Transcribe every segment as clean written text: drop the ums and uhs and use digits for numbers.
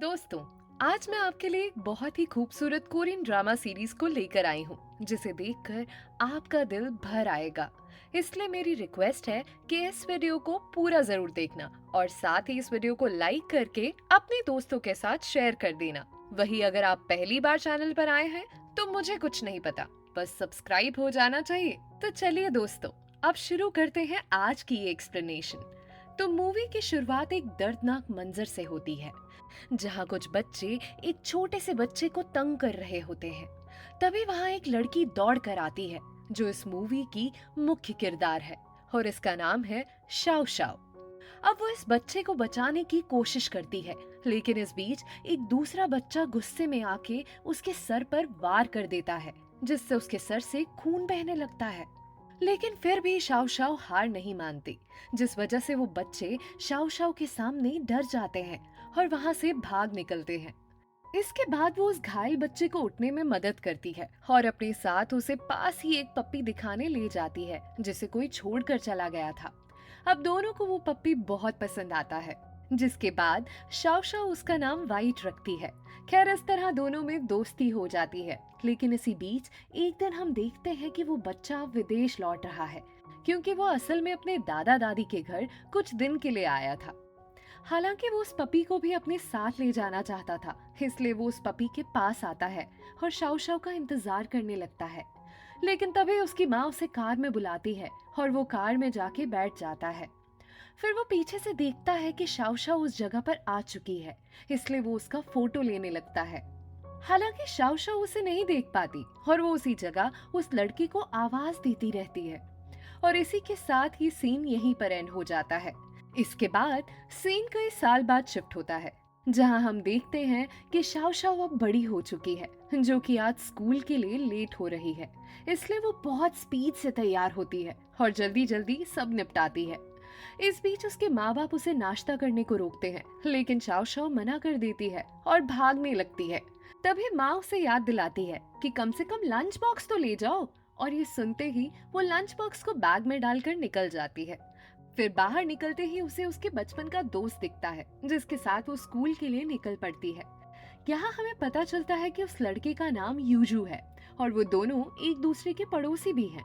दोस्तों, आज मैं आपके लिए एक बहुत ही खूबसूरत कोरियन ड्रामा सीरीज को लेकर आई हूँ जिसे देखकर आपका दिल भर आएगा। इसलिए मेरी रिक्वेस्ट है कि इस वीडियो को पूरा जरूर देखना और साथ ही इस वीडियो को लाइक करके अपने दोस्तों के साथ शेयर कर देना। वही अगर आप पहली बार चैनल पर आए हैं तो मुझे कुछ नहीं पता, बस सब्सक्राइब हो जाना चाहिए। तो चलिए दोस्तों, अब शुरू करते हैं आज की ये एक्सप्लेनेशन। तो मूवी की शुरुआत एक दर्दनाक मंजर से होती है जहाँ कुछ बच्चे एक छोटे से बच्चे को तंग कर रहे होते हैं। तभी वहाँ एक लड़की दौड़ कर आती है जो इस मूवी की मुख्य किरदार है और इसका नाम है शाओ शाओ। अब वो इस बच्चे को बचाने की कोशिश करती है, लेकिन इस बीच एक दूसरा बच्चा गुस्से में आके उसके सर पर वार कर देता है जिससे उसके सर से खून बहने लगता है। लेकिन फिर भी शाओ शाओ हार नहीं मानती, जिस वजह से वो बच्चे शाओ शाओ के सामने डर जाते हैं और वहां से भाग निकलते हैं। इसके बाद वो उस घायल बच्चे को उठने में मदद करती है और अपने साथ उसे पास ही एक पप्पी दिखाने ले जाती है जिसे कोई छोड़कर चला गया था। अब दोनों को वो पप्पी बहुत पसंद आता है, जिसके बाद शाओ शाओ उसका नाम वाइट रखती है। खैर, इस तरह दोनों में दोस्ती हो जाती है। लेकिन इसी बीच एक दिन हम देखते हैं कि वो बच्चा विदेश लौट रहा है, क्योंकि वो असल में अपने दादा दादी के घर कुछ दिन के लिए आया था। हालांकि वो उस पपी को भी अपने साथ ले जाना चाहता था, इसलिए वो उस पपी के पास आता है और शाओ शाओ का इंतजार करने लगता है। लेकिन तभी उसकी माँ उसे कार में बुलाती है और वो कार में जाके बैठ जाता है। फिर वो पीछे से देखता है कि शाओ शाओ उस जगह पर आ चुकी है, इसलिए वो उसका फोटो लेने लगता है। हालांकि शाओ शाओ उसे नहीं देख पाती और वो उसी जगह उस लड़की को आवाज देती रहती है। और इसी के साथ ही सीन यहीं पर एंड हो जाता है। इसके बाद सीन कई साल बाद शिफ्ट होता है, जहां हम देखते हैं कि शाओ शाओ अब बड़ी हो चुकी है, जो कि आज स्कूल के लिए लेट हो रही है। इसलिए वो बहुत स्पीड से तैयार होती है और जल्दी जल्दी सब निपटाती है। इस बीच उसके माँ बाप उसे नाश्ता करने को रोकते हैं, लेकिन शाओ शाओ मना कर देती है और भागने लगती है। तभी माँ उसे याद दिलाती है कि कम से कम लंच बॉक्स तो ले जाओ, और ये सुनते ही वो लंच बॉक्स को बैग में डालकर निकल जाती है। फिर बाहर निकलते ही उसे उसके बचपन का दोस्त दिखता है, जिसके साथ वो स्कूल के लिए निकल पड़ती है। यहाँ हमें पता चलता है कि उस लड़के का नाम यूजू है और वो दोनों एक दूसरे के पड़ोसी भी हैं।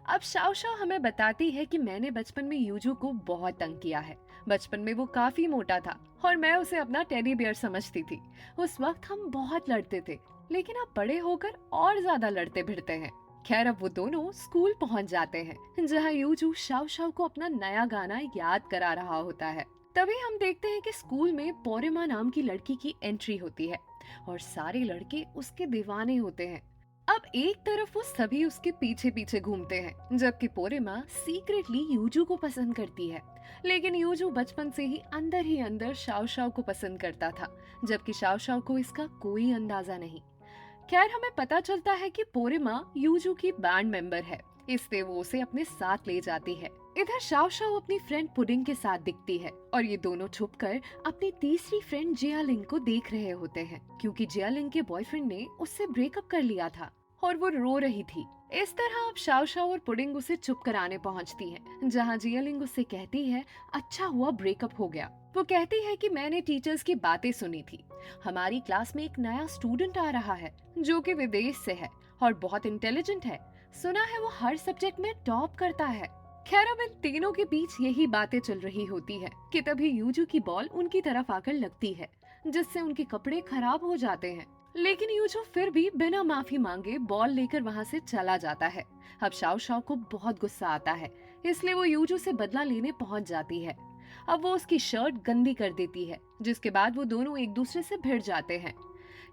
अब शाओ शाओ हमें बताती है कि मैंने बचपन में यूजू को बहुत तंग किया है। बचपन में वो काफी मोटा था और मैं उसे अपना टेडी बियर समझती थी। उस वक्त हम बहुत लड़ते थे, लेकिन अब बड़े होकर और ज्यादा लड़ते भिड़ते हैं। खैर, अब वो दोनों स्कूल पहुंच जाते हैं, जहां यूजू शाओ शाओ को अपना नया गाना याद करा रहा होता है। तभी हम देखते हैं कि स्कूल में पोरेमा नाम की लड़की की एंट्री होती है और सारे लड़के उसके दीवाने होते हैं। अब एक तरफ वो सभी उसके पीछे पीछे घूमते हैं, जबकि पोरेमा सीक्रेटली यूजू को पसंद करती है। लेकिन यूजू बचपन से ही अंदर शाओ शाओ को पसंद करता था, जबकि शाओ शाओ को इसका कोई अंदाजा नहीं। खैर, हमें पता चलता है कि पोरेमा यूजू की बैंड मेंबर है, इसलिए वो उसे अपने साथ ले जाती है। इधर शाओ शाओ अपनी फ्रेंड पुडिंग के साथ दिखती है और ये दोनों छुपकर अपनी तीसरी फ्रेंड जियालिंग को देख रहे होते हैं, क्योंकि जियालिंग के बॉयफ्रेंड ने उससे ब्रेकअप कर लिया था और वो रो रही थी। इस तरह अब शाओ शाओ और पुडिंग उसे चुप कराने पहुंचती हैं, जहां जियालिंग उससे कहती है अच्छा हुआ ब्रेकअप हो गया। वो कहती है कि मैंने टीचर्स की बातें सुनी थी, हमारी क्लास में एक नया स्टूडेंट आ रहा है जो कि विदेश से है और बहुत इंटेलिजेंट है। सुना है वो हर सब्जेक्ट में टॉप करता है। खैर, अब इन तीनों के बीच यही बातें चल रही होती है कि तभी यूजू की बॉल उनकी तरफ आकर लगती है, जिससे उनके कपड़े खराब हो जाते हैं। लेकिन यूजू फिर भी बिना माफी मांगे बॉल लेकर वहां से चला जाता है। अब शाओ शाओ को बहुत गुस्सा आता है, इसलिए वो यूजू से बदला लेने पहुंच जाती है। अब वो उसकी शर्ट गंदी कर देती है, जिसके बाद वो दोनों एक दूसरे से भिड़ जाते हैं।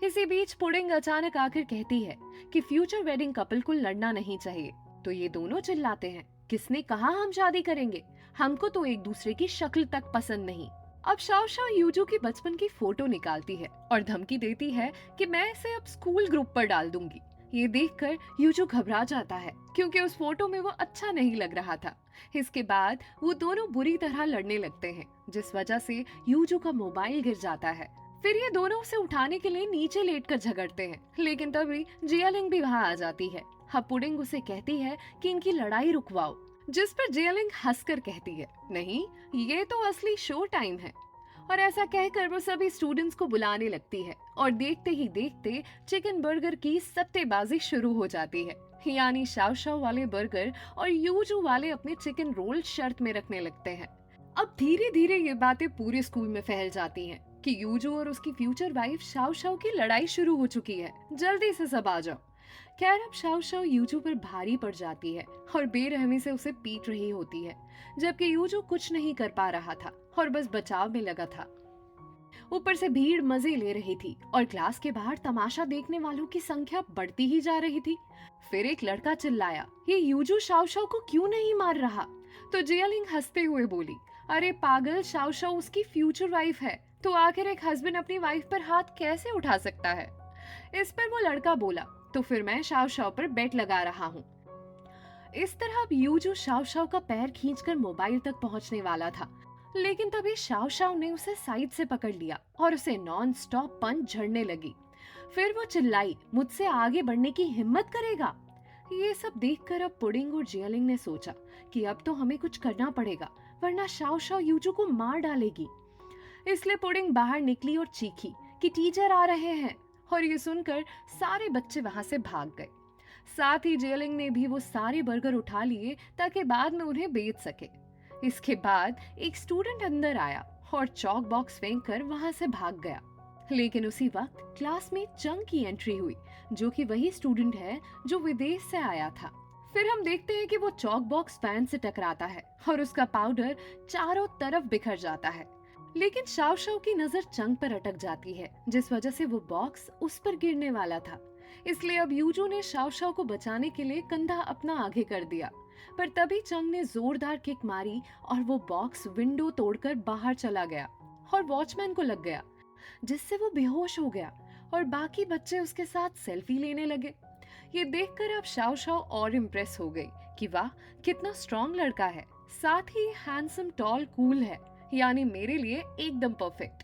इसी बीच पुडिंग अचानक आकर कहती है कि फ्यूचर वेडिंग कपल को लड़ना नहीं चाहिए, तो ये दोनों चिल्लाते हैं किसने कहा हम शादी करेंगे, हमको तो एक दूसरे की शक्ल तक पसंद नहीं। अब शाओ शाओ यूजू की बचपन की फोटो निकालती है और धमकी देती है कि मैं इसे अब स्कूल ग्रुप पर डाल दूंगी। ये देखकर यूजू घबरा जाता है, क्योंकि उस फोटो में वो अच्छा नहीं लग रहा था। इसके बाद वो दोनों बुरी तरह लड़ने लगते हैं, जिस वजह से यूजू का मोबाइल गिर जाता है। फिर ये दोनों उसे उठाने के लिए नीचे लेटकर झगड़ते हैं, लेकिन तभी जियालिंग भी वहाँ आ जाती है। पुडिंग उसे कहती है कि इनकी लड़ाई रुकवाओ, जिस पर जियालिंग हंसकर कहती है नहीं, ये तो असली शो टाइम है। और ऐसा कहकर वो सभी स्टूडेंट्स को बुलाने लगती है और देखते ही देखते चिकन बर्गर की सट्टेबाजी शुरू हो जाती है। यानी शाओ शाओ वाले बर्गर और यूजू वाले अपने चिकन रोल शर्त में रखने लगते हैं। अब धीरे धीरे ये बातें पूरे स्कूल में फैल जाती हैं कि यूजू और उसकी फ्यूचर वाइफ शाओ शाओ की लड़ाई शुरू हो चुकी है, जल्दी से सब आ जाओ। खैर अब शाओ शाओ यूजू पर भारी पड़ जाती है और बेरहमी से उसे पीट रही होती है, जबकि यूजू कुछ नहीं कर पा रहा था और बस बचाव में लगा था। ऊपर से भीड़ मजे ले रही थी और क्लास के बाहर तमाशा देखने वालों की संख्या बढ़ती ही जा रही थी। फिर एक लड़का चिल्लाया, ये यूजू शाओ शाओ को क्यों नहीं मार रहा? तो जियालिंग हंसते हुए बोली, अरे पागल, शाओ शाओ उसकी फ्यूचर वाइफ है, तो आखिर एक हस्बैंड अपनी वाइफ पर हाथ कैसे उठा सकता है? इस पर वो लड़का बोला, तो फिर मैं शाओ शाओ पर बेट लगा रहा हूँ। इस तरह अब यूजू शाओ शाओ का पैर खींचकर मोबाइल तक पहुंचने वाला था, लेकिन तभी शाओ शाओ ने उसे साइड से पकड़ लिया और उसे नॉन स्टॉप पंच झड़ने लगी। फिर वो चिल्लाई, मुझसे आगे बढ़ने की हिम्मत करेगा? ये सब देखकर अब पुडिंग और जियालिंग ने सोचा कि अब तो हमें कुछ करना पड़ेगा, वरना शाओ शाओ यूजू को मार डालेगी। इसलिए पुडिंग बाहर निकली और चीखी कि टीचर आ रहे हैं, और ये सुनकर सारे बच्चे वहां से भाग गए। साथ ही जियालिंग ने भी वो सारे बर्गर उठा लिए ताकि बाद में उन्हें बेच सके। इसके बाद एक स्टूडेंट अंदर आया और चॉक बॉक्स फेंक कर वहां से भाग गया। लेकिन उसी वक्त क्लास में चंग की एंट्री हुई, जो कि वही स्टूडेंट है जो विदेश से आया था। फिर हम देखते हैं कि वो चॉक बॉक्स फैन से टकराता है और उसका पाउडर चारों तरफ बिखर जाता है। लेकिन शाओ शाओ की नजर चंग पर अटक जाती है, जिस वजह से वो बॉक्स उस पर गिरने वाला था। इसलिए अब यूजू ने शाओ शाओ को बचाने के लिए कंधा अपना आगे कर दिया, पर तभी चंग ने जोरदार किक मारी और वो बॉक्स विंडो तोड़कर बाहर चला गया और वॉचमैन को लग गया, जिससे वो बेहोश हो गया और बाकी बच्चे उसके साथ सेल्फी लेने लगे। ये देखकर अब शाओ शाओ और इम्प्रेस हो गई कि वाह, कितना स्ट्रॉन्ग लड़का है, साथ ही हैंडसम, टॉल, कूल है, यानी मेरे लिए एकदम परफेक्ट।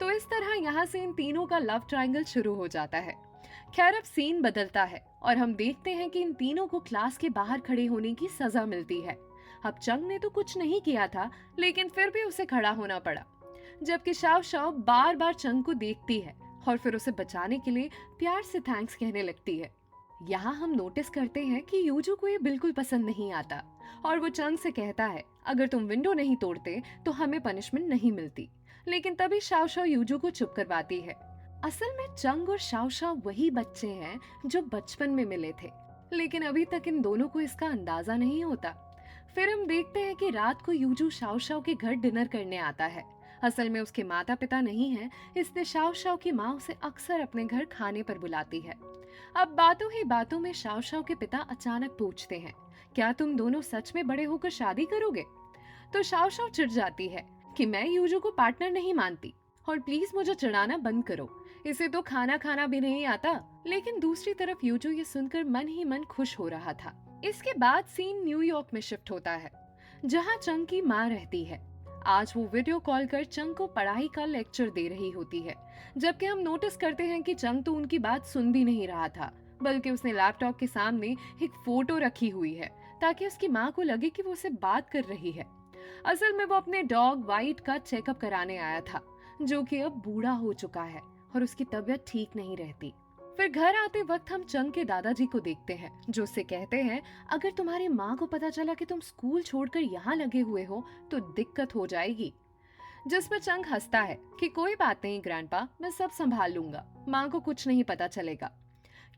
तो इस तरह यहाँ से इन तीनों का लव ट्रायंगल शुरू हो जाता है। खैर अब सीन बदलता है और हम देखते हैं कि इन तीनों को क्लास के बाहर खड़े होने की सजा मिलती है। अब चंग ने तो कुछ नहीं किया था, लेकिन फिर भी उसे खड़ा होना पड़ा, जबकि शाओ शाओ बार बार चंग को देखती है और फिर उसे बचाने के लिए प्यार से थैंक्स कहने लगती है। यहाँ हम नोटिस करते हैं कि यूजू को ये बिल्कुल पसंद नहीं आता और वो चंग से कहता है, अगर तुम विंडो नहीं तोड़ते तो हमें पनिशमेंट नहीं मिलती। लेकिन तभी शाओ शाओ यूजू को चुप करवाती है। असल में चंग और शाओ शाओ वही बच्चे हैं जो बचपन में मिले थे, लेकिन अभी तक इन दोनों को इसका अंदाजा नहीं होता। फिर हम देखते हैं कि रात को यूजू शाओ शाओ के घर डिनर करने आता है। असल में उसके माता पिता नहीं हैं, इसलिए शाओ शाओ की माँ उसे अक्सर अपने घर खाने पर बुलाती है। अब बातों ही बातों में शाओ शाओ के पिता अचानक पूछते हैं, क्या तुम दोनों सच में बड़े होकर शादी करोगे? तो शाओ शाओ चिढ़ जाती है कि मैं यूजू को पार्टनर नहीं मानती और प्लीज मुझे चिढ़ाना बंद करो, इसे तो खाना खाना भी नहीं आता। लेकिन दूसरी तरफ यूजू ये सुनकर मन ही मन खुश हो रहा था। इसके बाद सीन न्यूयॉर्क में शिफ्ट होता है, जहाँ चंग की माँ रहती है। आज वो वीडियो कॉल कर चंग को पढ़ाई का लेक्चर दे रही होती है, जबकि हम नोटिस करते हैं कि चंग तो उनकी बात सुन भी नहीं रहा था, बल्कि उसने लैपटॉप के सामने एक फोटो रखी हुई है ताकि उसकी माँ को लगे कि वो उससे बात कर रही है। असल में वो अपने डॉग वाइट का चेकअप कराने आया था, जो कि अब बूढ़ा हो चुका है और उसकी तबीयत ठीक नहीं रहती। फिर घर आते वक्त हम चंग के दादाजी को देखते हैं, जो उससे कहते हैं, अगर तुम्हारी माँ को पता चला कि तुम स्कूल छोड़कर यहाँ लगे हुए हो तो दिक्कत हो जाएगी। जिस पर चंग हंसता है कि कोई बात नहीं ग्रैंडपा, मैं सब संभाल लूंगा, माँ को कुछ नहीं पता चलेगा।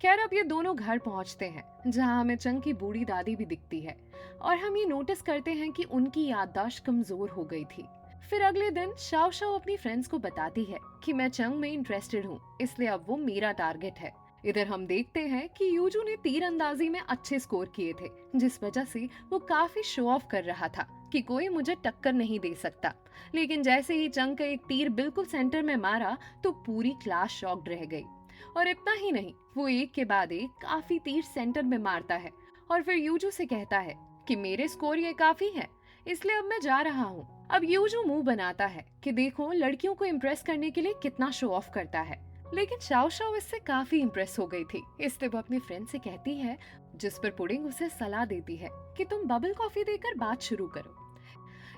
खैर अब ये दोनों घर पहुंचते हैं, जहाँ हमें चंग की बूढ़ी दादी भी दिखती है और हम ये नोटिस करते हैं कि उनकी याददाश्त कमजोर हो गई थी। फिर अगले दिन शाओ शाओ अपनी फ्रेंड्स को बताती है कि मैं चंग में इंटरेस्टेड हूँ, इसलिए अब वो मेरा टारगेट है। इधर हम देखते हैं कि यूजू ने तीरंदाजी में अच्छे स्कोर किए थे, जिस वजह से वो काफी शो ऑफ कर रहा था कि कोई मुझे टक्कर नहीं दे सकता। लेकिन जैसे ही चंग का एक तीर बिल्कुल सेंटर में मारा तो पूरी क्लास शॉक्ड रह गई। और इतना ही नहीं, वो एक के बाद एक काफी तीर सेंटर में मारता है और फिर यूजू से कहता है कि मेरे स्कोर ये काफी है, इसलिए अब मैं जा रहा हूँ। अब यूजू मुंह बनाता है कि देखो लड़कियों को इम्प्रेस करने के लिए कितना शो ऑफ करता है, लेकिन शाओ शाओ इससे काफी इम्प्रेस हो गई थी, इसलिए वो अपनी फ्रेंड से कहती है, जिस पर पुडिंग उसे सलाह देती है कि तुम बबल कॉफी देकर बात शुरू करो।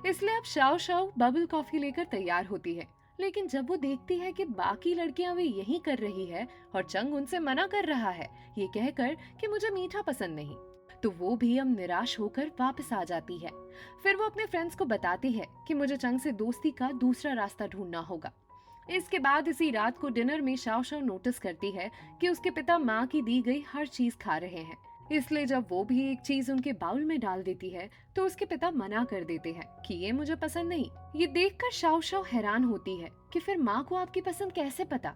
इसलिए अब शाओ शाओ बबल कॉफी लेकर तैयार होती है। लेकिन जब वो देखती है कि बाकी लड़कियां वे यही कर रही है और चंग उनसे मना कर रहा है, ये कहकर कि मुझे मीठा पसंद नहीं, तो वो भी अब निराश होकर वापस आ जाती है। फिर वो अपने फ्रेंड्स को बताती है कि मुझे चंग से दोस्ती का दूसरा रास्ता ढूंढना होगा। इसके बाद इसी रात को डिनर में शाओ शाओ नोटिस करती है कि उसके पिता माँ की दी गई हर चीज खा रहे हैं। इसलिए जब वो भी एक चीज उनके बाउल में डाल देती है तो उसके पिता मना कर देते हैं कि ये मुझे पसंद नहीं। ये देखकर शाओ शाओ हैरान होती है कि फिर माँ को आपकी पसंद कैसे पता।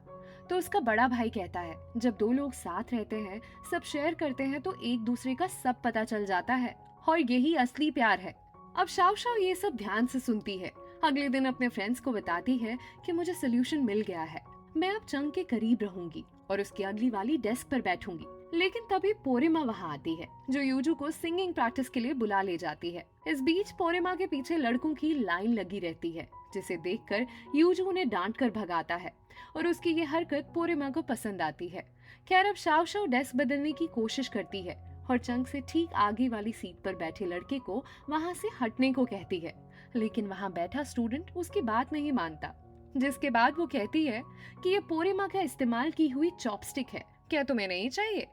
तो उसका बड़ा भाई कहता है, जब दो लोग साथ रहते हैं, सब शेयर करते हैं, तो एक दूसरे का सब पता चल जाता है और यही असली प्यार है। अब शाओ शाओ ये सब ध्यान से सुनती है। अगले दिन अपने फ्रेंड्स को बताती है कि मुझे सोल्यूशन मिल गया है, मैं अब चंग के करीब रहूंगी और उसकी अगली वाली डेस्क पर बैठूंगी। लेकिन तभी पोरिमा वहाँ आती है, जो यूजू को सिंगिंग प्रैक्टिस के लिए बुला ले जाती है। इस बीच पोरिमा के पीछे लड़कों की लाइन लगी रहती है, जिसे देखकर यूजू उन्हें डांट कर भगाता है और उसकी ये हरकत पोरिमा को पसंद आती है। खैर अब शाओ शाओ डेस्क बदलने की कोशिश करती है और चंग से ठीक आगे वाली सीट पर बैठे लड़के को वहाँ से हटने को कहती है। लेकिन वहाँ बैठा स्टूडेंट उसकी बात नहीं मानता, जिसके बाद वो कहती है कि ये पोरिमा का इस्तेमाल की हुई चॉपस्टिक है, क्या तुम्हें नहीं चाहिए?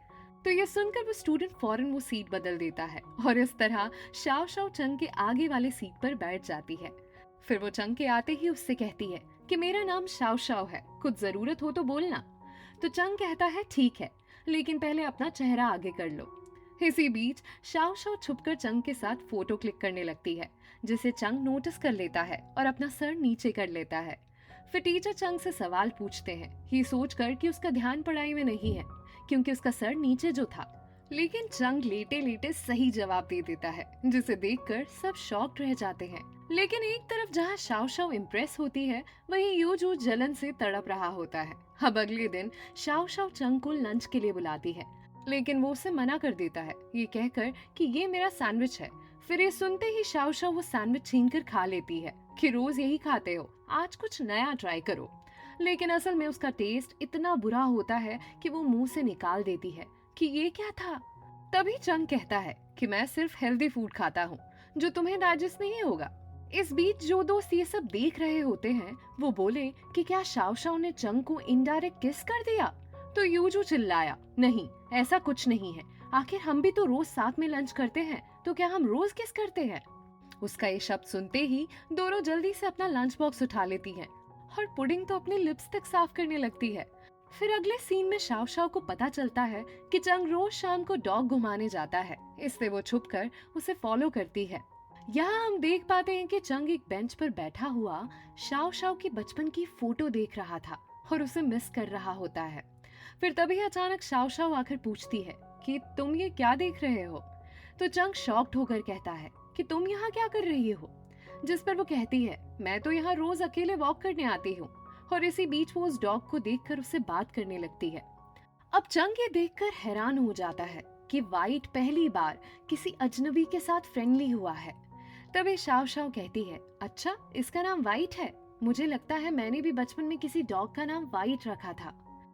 तो ये सुनकर वो स्टूडेंट फौरन वो सीट बदल देता है और इस तरह शाओ शाओ चंग के आगे वाले सीट पर बैठ जाती है। फिर वो चंग के आते ही उससे कहती है कि मेरा नाम शाओ शाओ है, कुछ जरूरत हो तो बोलना। तो चंग कहता है ठीक है, लेकिन पहले अपना चेहरा आगे कर लो। इसी बीच शाओ शाओ छुपकर चंग के साथ फोटो क्लिक करने लगती है, जिसे चंग नोटिस कर लेता है और अपना सर नीचे कर लेता है। फिर टीचर चंग से सवाल पूछते हैं, ये सोचकर कि उसका ध्यान पढ़ाई में नहीं है क्योंकि उसका सर नीचे जो था। लेकिन चंग लेटे लेटे सही जवाब दे देता है, जिसे देखकर सब शॉक्ड रह जाते हैं। लेकिन एक तरफ जहाँ शाओ शाओ इम्प्रेस होती है, वहीं यूजू जलन से तड़प रहा होता है। अब अगले दिन शाओ शाओ चंग को लंच के लिए बुलाती है, लेकिन वो उसे मना कर देता है, ये कहकर कि ये मेरा सैंडविच है। फिर ये सुनते ही शाओ शाओ वो सैंडविच छीनकर खा लेती है कि रोज यही खाते हो, आज कुछ नया ट्राई करो। लेकिन असल में उसका टेस्ट इतना बुरा होता है कि वो मुंह से निकाल देती है कि ये क्या था। तभी चंग कहता है कि मैं सिर्फ हेल्दी फूड खाता हूँ, जो तुम्हें डाइजेस्ट नहीं होगा। इस बीच जो दोस्त ये सब देख रहे होते हैं, वो बोले कि क्या शाओ शाओ ने चंग को इनडायरेक्ट किस कर दिया? तो यूजू चिल्लाया, नहीं, ऐसा कुछ नहीं है, आखिर हम भी तो रोज साथ में लंच करते हैं, तो क्या हम रोज किस करते हैं? उसका ये शब्द सुनते ही दोनों जल्दी से अपना लंच बॉक्स उठा लेती हैं और पुडिंग तो अपने लिप्स तक साफ करने लगती है। फिर अगले सीन में शाओ शाओ को पता चलता है कि चंग रोज शाम को डॉग घुमाने जाता है, इसलिए वो छुपकर उसे फॉलो करती है। यहाँ हम देख पाते हैं कि चंग एक बेंच पर बैठा हुआ शाओ शाओ की बचपन की फोटो देख रहा था और उसे मिस कर रहा होता है। फिर तभी अचानक शाओ शाओ आकर पूछती है कि तुम ये क्या देख रहे हो? तो चंग शॉक्ड होकर कहता है कि तुम यहाँ क्या कर रही हो? जिस पर वो कहती है, मैं तो यहाँ रोज अकेले वॉक करने आती हूँ। और इसी बीच वो उस डॉग को देखकर उससे बात करने लगती है। अब चंग ये देखकर हैरान हो जाता है कि वाइट पहली बार किसी अजनबी के साथ फ्रेंडली हुआ है। तभी शाओ शाओ कहती है, अच्छा इसका नाम वाइट है, मुझे लगता है मैंने भी बचपन में किसी डॉग का नाम वाइट रखा था।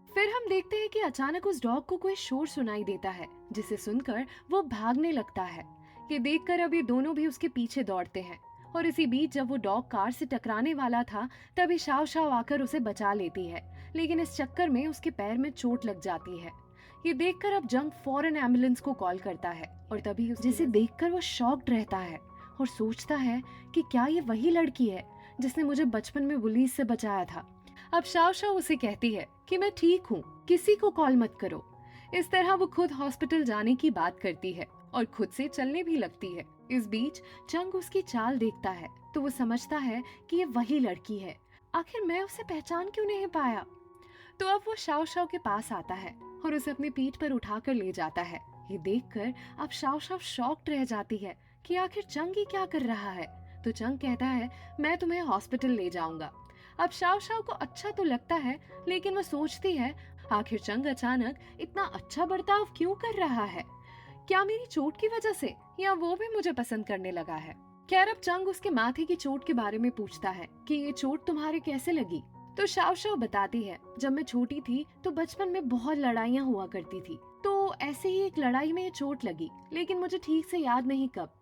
फिर हम देखते हैं कि अचानक उस डॉग को कोई शोर सुनाई देता है, जिसे सुनकर वो भागने लगता है। ये देखकर अब ये दोनों भी उसके पीछे दौड़ते हैं और इसी बीच जब वो डॉग कार से टकराने वाला था, तभी शाओ शाओ आकर उसे बचा लेती है। लेकिन इस चक्कर में उसके पैर में चोट लग जाती है। ये देखकर अब जंग फौरन एम्बुलेंस को कॉल करता है और तभी जिसे देखकर वो शॉक्ड रहता है और सोचता है कि क्या ये वही लड़की है जिसने मुझे बचपन में पुलिस से बचाया था। अब शाओ शाओ उसे कहती है कि मैं ठीक हूँ, किसी को कॉल मत करो। इस तरह वो खुद हॉस्पिटल जाने की बात करती है और खुद से चलने भी लगती है। इस बीच चंग उसकी चाल देखता है तो वो समझता है कि ये वही लड़की है, आखिर मैं उसे पहचान क्यों नहीं पाया। तो अब वो शाओ शाओ के पास आता है और उसे अपनी पीठ पर उठाकर ले जाता है। ये देखकर अब शाओ शाओ शॉक्ड रह जाती है कि आखिर चंग ये क्या कर रहा है। तो चंग कहता है, मैं तुम्हें हॉस्पिटल ले जाऊंगा। अब शाओ शाओ को अच्छा तो लगता है, लेकिन वो सोचती है आखिर चंग अचानक इतना अच्छा बर्ताव क्यों कर रहा है? क्या मेरी चोट की वजह से, या वो भी मुझे पसंद करने लगा है? खैर अब चंग उसके माथे की चोट के बारे में पूछता है कि ये चोट तुम्हारे कैसे लगी? तो शाओ शाओ बताती है, जब मैं छोटी थी तो बचपन में बहुत लड़ाइयाँ हुआ करती थी, तो ऐसे ही एक लड़ाई में ये चोट लगी, लेकिन मुझे ठीक से याद नहीं कब।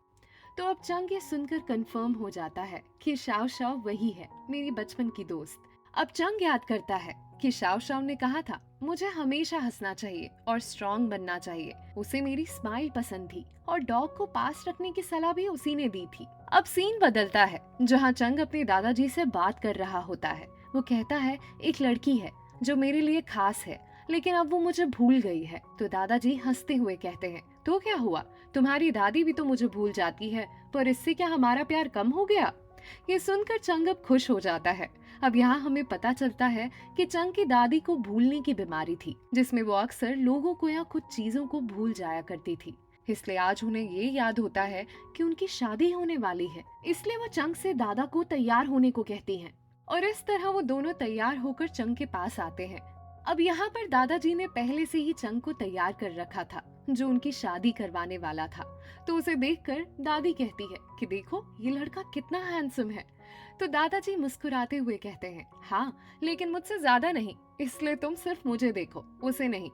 तो अब चंग ये सुनकर कंफर्म हो जाता है कि शाओ शाओ वही है, मेरी बचपन की दोस्त। अब चंग याद करता है कि शाओ शाओ ने कहा था मुझे हमेशा हंसना चाहिए और स्ट्रॉन्ग बनना चाहिए। उसे मेरी स्माइल पसंद थी और डॉग को पास रखने की सलाह भी उसी ने दी थी। अब सीन बदलता है जहाँ चंग अपने दादाजी से बात कर रहा होता है। वो कहता है एक लड़की है जो मेरे लिए खास है, लेकिन अब वो मुझे भूल गई है। तो दादाजी हंसते हुए कहते हैं तो क्या हुआ, तुम्हारी दादी भी तो मुझे भूल जाती है, पर इससे क्या हमारा प्यार कम हो गया। ये सुनकर चंग अब खुश हो जाता है। अब यहाँ हमें पता चलता है कि चंग की दादी को भूलने की बीमारी थी, जिसमें वो अक्सर लोगों को या कुछ चीजों को भूल जाया करती थी। इसलिए आज उन्हें ये याद होता है कि उनकी शादी होने वाली है। इसलिए वो चंग से दादा को तैयार होने को कहती हैं और इस तरह वो दोनों तैयार होकर चंग के पास आते हैं। अब यहाँ पर दादाजी ने पहले से ही चंग को तैयार कर रखा था, जो उनकी शादी करवाने वाला था। तो उसे देखकर दादी कहती है कि देखो ये लड़का कितना हैंडसम है। तो दादाजी मुस्कुराते हुए कहते हैं हाँ, लेकिन मुझसे ज्यादा नहीं, इसलिए तुम सिर्फ मुझे देखो, उसे नहीं।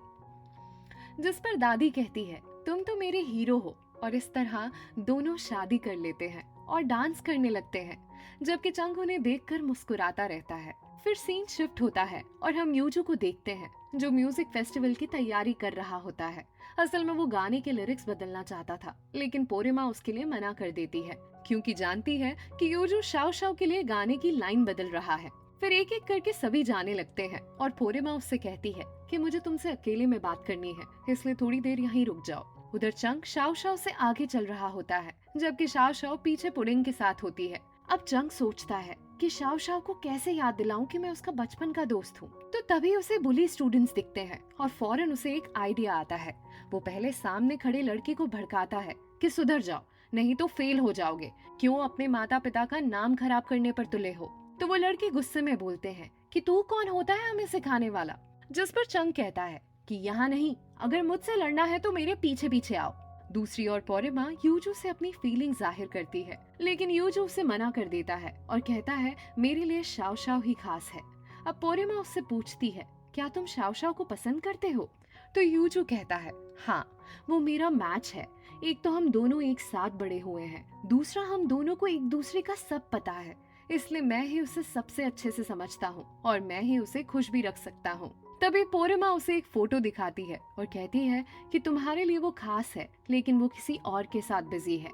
जिस पर दादी कहती है तुम तो मेरे हीरो हो। और इस तरह दोनों शादी कर लेते हैं और डांस करने लगते हैं, जबकि चंग उन्हें देखकर मुस्कुराता रहता है। फिर सीन शिफ्ट होता है और हम यूजू को देखते हैं जो म्यूजिक फेस्टिवल की तैयारी कर रहा होता है। असल में वो गाने के लिरिक्स बदलना चाहता था, लेकिन पोरिमा उसके लिए मना कर देती है क्योंकि जानती है कि यूजू शाओ शाओ के लिए गाने की लाइन बदल रहा है। फिर एक एक करके सभी जाने लगते हैं और पोरिमा उससे कहती है कि मुझे तुमसे अकेले में बात करनी है, इसलिए थोड़ी देर यहीं रुक जाओ। उधर चंग शाओ शाओ से आगे चल रहा होता है, जबकि शाओ शाओ पीछे पुडिंग के साथ होती है। अब चंग सोचता है कि शाओ शाओ को कैसे याद दिलाऊं कि मैं उसका बचपन का दोस्त हूँ। तो तभी उसे बुली स्टूडेंट्स दिखते हैं और फौरन उसे एक आइडिया आता है। वो पहले सामने खड़े लड़के को भड़काता है कि सुधर जाओ, नहीं तो फेल हो जाओगे, क्यों अपने माता पिता का नाम खराब करने पर तुले हो। तो वो लड़के गुस्से में बोलते हैं कि तू कौन होता है हमें सिखाने वाला। जिस पर चंग कहता है कि यहाँ नहीं, अगर मुझसे लड़ना है तो मेरे पीछे पीछे आओ। दूसरी ओर पोरिमा यूजू से अपनी फीलिंग जाहिर करती है, लेकिन यूजू उसे मना कर देता है और कहता है मेरे लिए शाओ शाओ ही खास है। अब पोरिमा उससे पूछती है क्या तुम शाओ शाओ को पसंद करते हो। तो यूजू कहता है हाँ, वो मेरा मैच है। एक तो हम दोनों एक साथ बड़े हुए हैं, दूसरा हम दोनों को एक दूसरे का सब पता है, इसलिए मैं ही उसे सबसे अच्छे से समझता हूँ और मैं ही उसे खुश भी रख सकता हूँ। तभी पोरिमा उसे एक फोटो दिखाती है और कहती है कि तुम्हारे लिए वो खास है, लेकिन वो किसी और के साथ बिजी है।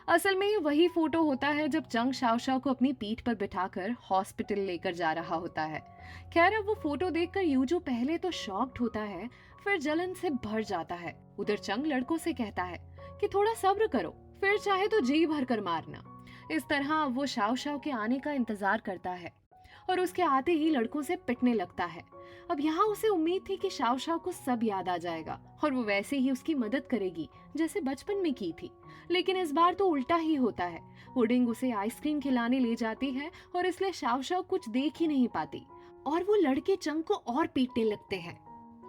असल में ये वही फोटो होता है जब चंग शाओ शाओ को अपनी पीठ पर बिठाकर हॉस्पिटल लेकर जा रहा होता है। खैर अब वो फोटो देखकर यूजू पहले तो शॉक्ड होता है, फिर जलन से भर जाता है। उधर चंग लड़कों से कहता है कि थोड़ा सब्र करो, फिर चाहे तो जी भर कर मारना। इस तरह वो शाओ शाओ के आने का इंतजार करता है और उसके आते ही लड़कों से पिटने लगता है। अब यहाँ उसे उम्मीद थी कि शाओ शाओ को सब याद आ जाएगा और वो वैसे ही उसकी मदद करेगी जैसे बचपन में की थी, लेकिन इस बार तो उल्टा ही होता है। पुडिंग उसे आइसक्रीम खिलाने ले जाती है और इसलिए शाओ शाओ कुछ देख ही नहीं पाती और वो लड़के चंग को और पीटने लगते हैं।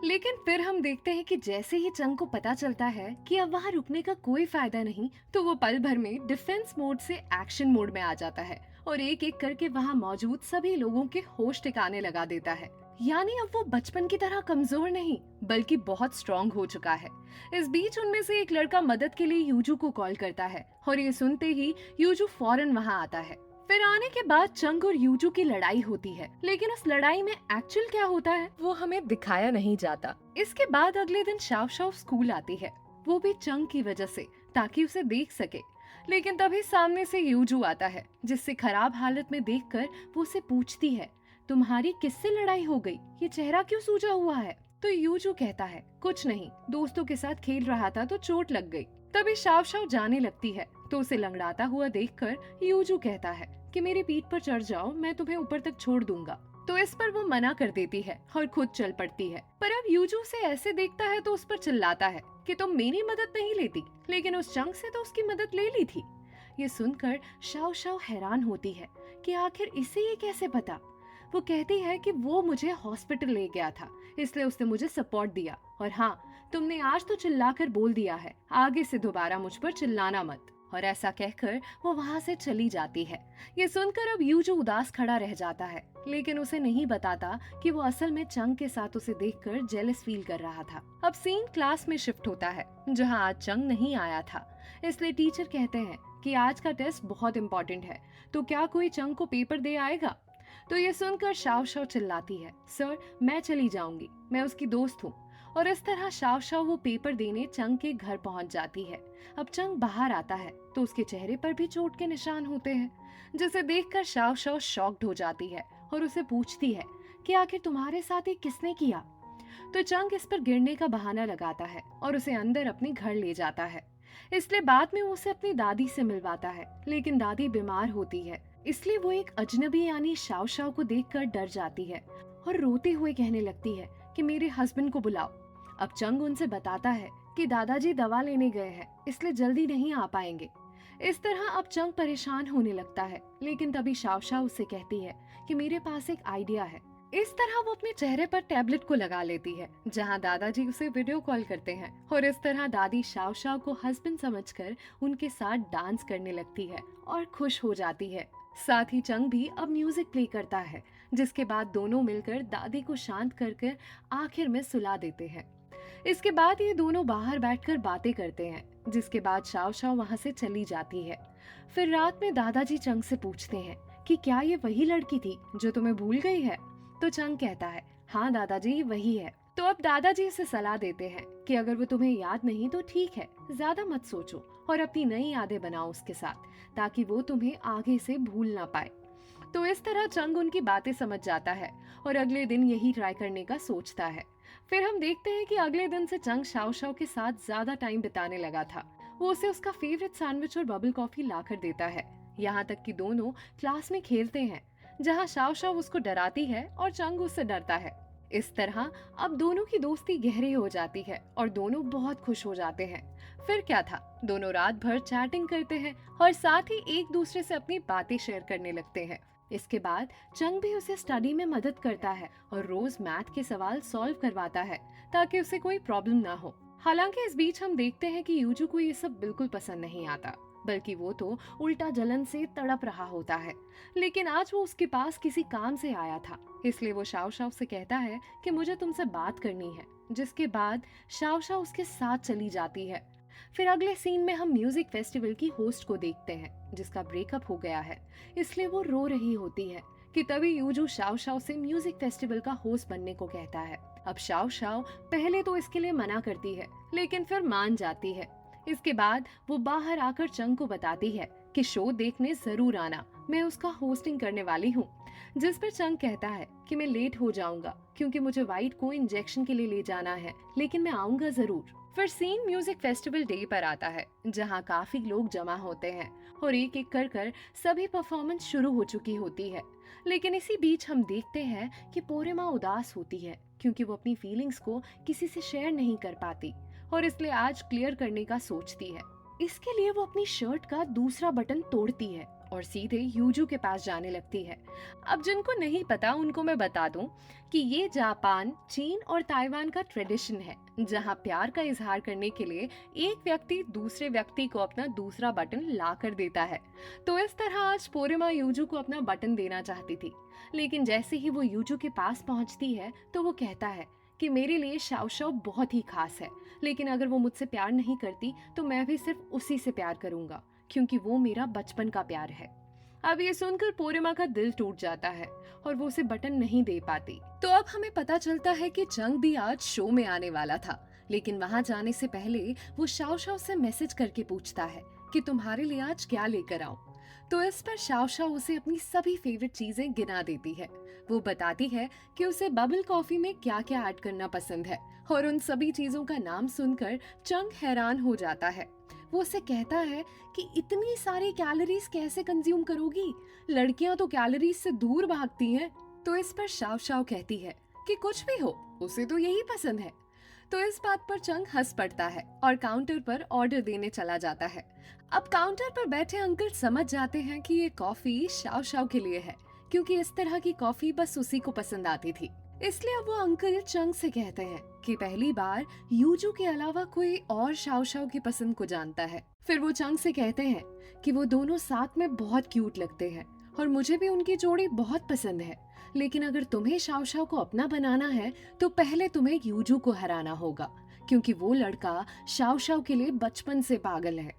लेकिन फिर हम देखते हैं कि जैसे ही चंग को पता चलता है कि अब वहाँ रुकने का कोई फायदा नहीं, तो वो पल भर में डिफेंस मोड से एक्शन मोड में आ जाता है और एक एक करके वहाँ मौजूद सभी लोगों के होश ठिकाने लगा देता है। यानी अब वो बचपन की तरह कमजोर नहीं बल्कि बहुत स्ट्रॉन्ग हो चुका है। इस बीच उनमें से एक लड़का मदद के लिए यूजू को कॉल करता है और ये सुनते ही यूजू फौरन वहाँ आता है। फिर आने के बाद चंग और यूजू की लड़ाई होती है, लेकिन उस लड़ाई में एक्चुअल क्या होता है वो हमें दिखाया नहीं जाता। इसके बाद अगले दिन शाओ शाओ स्कूल आती है, वो भी चंग की वजह से, ताकि उसे देख सके। लेकिन तभी सामने से यूजू आता है, जिससे खराब हालत में देखकर वो उसे पूछती है तुम्हारी किससे लड़ाई हो गई, ये चेहरा क्यों सूजा हुआ है। तो यूजू कहता है कुछ नहीं, दोस्तों के साथ खेल रहा था तो चोट लग गई। तभी शाओ शाओ जाने लगती है तो उसे लंगड़ाता हुआ देखकर यूजू कहता है कि मेरी पीठ पर चढ़ जाओ, मैं तुम्हें ऊपर तक छोड़ दूंगा। तो इस पर वो मना कर देती है और खुद चल पड़ती है। पर अब यूजू से ऐसे देखता है तो उस पर चिल्लाता है कि तुम मेरी मदद नहीं लेती, लेकिन उस चंग से तो उसकी मदद ले ली थी। ये सुनकर शाओ शाओ हैरान होती है कि आखिर इसे ये कैसे पता। वो कहती है कि वो मुझे हॉस्पिटल ले गया था, इसलिए उसने मुझे सपोर्ट दिया, और हाँ, तुमने आज तो चिल्लाकर बोल दिया है, आगे से दोबारा मुझ पर चिल्लाना मत। और ऐसा कहकर वो वहाँ से चली जाती है। ये सुनकर अब यूजू उदास खड़ा रह जाता है, लेकिन उसे नहीं बताता कि वो असल में चंग के साथ उसे देखकर जेलस फील कर रहा था। अब सीन क्लास में शिफ्ट होता है, जहाँ आज चंग नहीं आया था, इसलिए टीचर कहते हैं कि आज का टेस्ट बहुत इंपॉर्टेंट है, तो क्या कोई चंग को पेपर दे आएगा। तो ये सुनकर शाव शाव चिल्लाती है, सर मैं चली जाऊंगी, मैं उसकी दोस्त हूँ। और इस तरह शाव शाव वो पेपर देने चंग के घर पहुंच जाती है। अब चंग बाहर आता है तो उसके चेहरे पर भी चोट के निशान होते हैं, जिसे देखकर शाव शाव शॉक्ड हो जाती है और उसे पूछती है कि आखिर तुम्हारे साथ ये किसने किया। तो चंग इस पर गिरने का बहाना लगाता है और उसे अंदर अपने घर ले जाता है। इसलिए बाद में वो उसे अपनी दादी से मिलवाता है, लेकिन दादी बीमार होती है, इसलिए वो एक अजनबी यानी शाव शाव को देखकर डर जाती है और रोते हुए कहने लगती है कि मेरे हस्बैंड को बुलाओ। अब चंग उनसे बताता है कि दादाजी दवा लेने गए हैं, इसलिए जल्दी नहीं आ पाएंगे। इस तरह अब चंग परेशान होने लगता है, लेकिन तभी शाव शाव उससे कहती है कि मेरे पास एक आइडिया है। इस तरह वो अपने चेहरे पर टैबलेट को लगा लेती है, जहां दादाजी उसे वीडियो कॉल करते हैं और इस तरह दादी शाव शाव को हस्बैंड समझकर उनके साथ डांस करने लगती है और खुश हो जाती है। साथ ही चंग भी अब म्यूजिक प्ले करता है, जिसके बाद दोनों मिलकर दादी को शांत कर आखिर में सुला देते हैं। इसके बाद ये दोनों बाहर बैठकर बातें करते हैं, जिसके बाद शाव शाव वहां से चली जाती है। फिर रात में दादाजी चंग से पूछते हैं कि क्या ये वही लड़की थी जो तुम्हें भूल गई है। तो चंग कहता है, हाँ दादाजी ये वही है। तो अब दादाजी इसे सलाह देते हैं कि अगर वो तुम्हें याद नहीं तो ठीक है, ज्यादा मत सोचो और अपनी नई यादें बनाओ उसके साथ, ताकि वो तुम्हें आगे से भूल ना पाए। तो इस तरह चंग उनकी बातें समझ जाता है और अगले दिन यही ट्राई करने का सोचता है। फिर हम देखते हैं कि अगले दिन से चंग शाव शाव के साथ ज्यादा टाइम बिताने लगा था। वो उसे उसका फेवरेट सैंडविच और बबल कॉफी लाकर देता है। यहाँ तक कि दोनों क्लास में खेलते हैं, जहाँ शाव शाव उसको डराती है और चंग उससे डरता है। इस तरह अब दोनों की दोस्ती गहरी हो जाती है और दोनों बहुत खुश हो जाते हैं। फिर क्या था, दोनों रात भर चैटिंग करते हैं और साथ ही एक दूसरे से अपनी बातें शेयर करने लगते हैं। इसके बाद चंग भी उसे स्टडी में मदद करता है और रोज मैथ के सवाल सॉल्व करवाता है, ताकि उसे कोई प्रॉब्लम ना हो। हालांकि इस बीच हम देखते हैं कि यूजू को ये सब बिल्कुल पसंद नहीं आता, बल्कि वो तो उल्टा जलन से तड़प रहा होता है। लेकिन आज वो उसके पास किसी काम से आया था, इसलिए वो शाव शाव से कहता है कि मुझे तुमसे बात करनी है, जिसके बाद शाव शाव उसके साथ चली जाती है। फिर अगले सीन में हम म्यूजिक फेस्टिवल की होस्ट को देखते हैं, जिसका ब्रेकअप हो गया है, इसलिए वो रो रही होती है कि तभी यूजू शाव शाव से म्यूजिक फेस्टिवल का होस्ट बनने को कहता है। अब शाव शाव पहले तो इसके लिए मना करती है, लेकिन फिर मान जाती है। इसके बाद वो बाहर आकर चंग को बताती है कि शो देखने जरूर आना, मैं उसका होस्टिंग करने वाली हूँ। जिस पर चंग कहता है कि मैं लेट हो जाऊंगा क्योंकि मुझे वाइट को इंजेक्शन के लिए ले जाना है, लेकिन मैं आऊंगा जरूर। फिर सीन म्यूजिक फेस्टिवल डे पर आता है, जहाँ काफी लोग जमा होते हैं और एक एक कर सभी परफॉर्मेंस शुरू हो चुकी होती है। लेकिन इसी बीच हम देखते हैं कि पोरिमा उदास होती है, क्योंकि वो अपनी फीलिंग्स को किसी से शेयर नहीं कर पाती और इसलिए आज क्लियर करने का सोचती है। इसके लिए वो अपनी शर्ट का दूसरा बटन तोड़ती है और सीधे यूजू के पास जाने लगती है। अब जिनको नहीं पता उनको मैं बता दूं कि ये जापान, चीन और ताइवान का ट्रेडिशन है, जहां प्यार का इजहार करने के लिए एक व्यक्ति दूसरे व्यक्ति को अपना दूसरा बटन ला कर देता है। तो इस तरह आज पोरिमा यूजू को अपना बटन देना चाहती थी, लेकिन जैसे ही वो यूजू के पास पहुंचती है तो वो कहता है कि मेरे लिए शाव शाव बहुत ही खास है, लेकिन अगर वो मुझसे प्यार नहीं करती तो मैं भी सिर्फ उसी से प्यार करूंगा, क्योंकि वो मेरा बचपन का प्यार है। अब ये सुनकर पोरिमा का दिल टूट जाता है और वो उसे बटन नहीं दे पाती। तो अब हमें पता चलता है कि चंग भी आज शो में आने वाला था, लेकिन वहां जाने से पहले वो शाव शाव से मैसेज करके पूछता है कि तुम्हारे लिए आज क्या लेकर आऊं। तो इस पर शाव शाव उसे अपनी सभी फेवरेट चीजें गिना देती है। वो बताती है कि उसे बबल कॉफी में क्या क्या ऐड करना पसंद है और उन सभी चीजों का नाम सुनकर चंग हैरान हो जाता है। वो उसे कहता है कि इतनी सारी कैलोरीज कैसे कंज्यूम करोगी, लड़कियां तो कैलोरीज से दूर भागती हैं। तो इस पर शाव शाव कहती है कि कुछ भी हो, उसे तो यही पसंद है। तो इस बात पर चंग हंस पड़ता है और काउंटर पर ऑर्डर देने चला जाता है। अब काउंटर पर बैठे अंकल समझ जाते हैं कि ये कॉफी शाव शाव के लिए है, क्योंकि इस तरह की कॉफी बस उसी को पसंद आती थी। इसलिए वो अंकल चंग से कहते हैं कि पहली बार यूजू के अलावा कोई और शाव शाव की पसंद को जानता है। फिर वो चंग से कहते हैं कि वो दोनों साथ में बहुत क्यूट लगते हैं और मुझे भी उनकी जोड़ी बहुत पसंद है, लेकिन अगर तुम्हें शाव शाव को अपना बनाना है तो पहले तुम्हें यूजू को हराना होगा, क्योंकि वो लड़का शाव शाव के लिए बचपन से पागल है।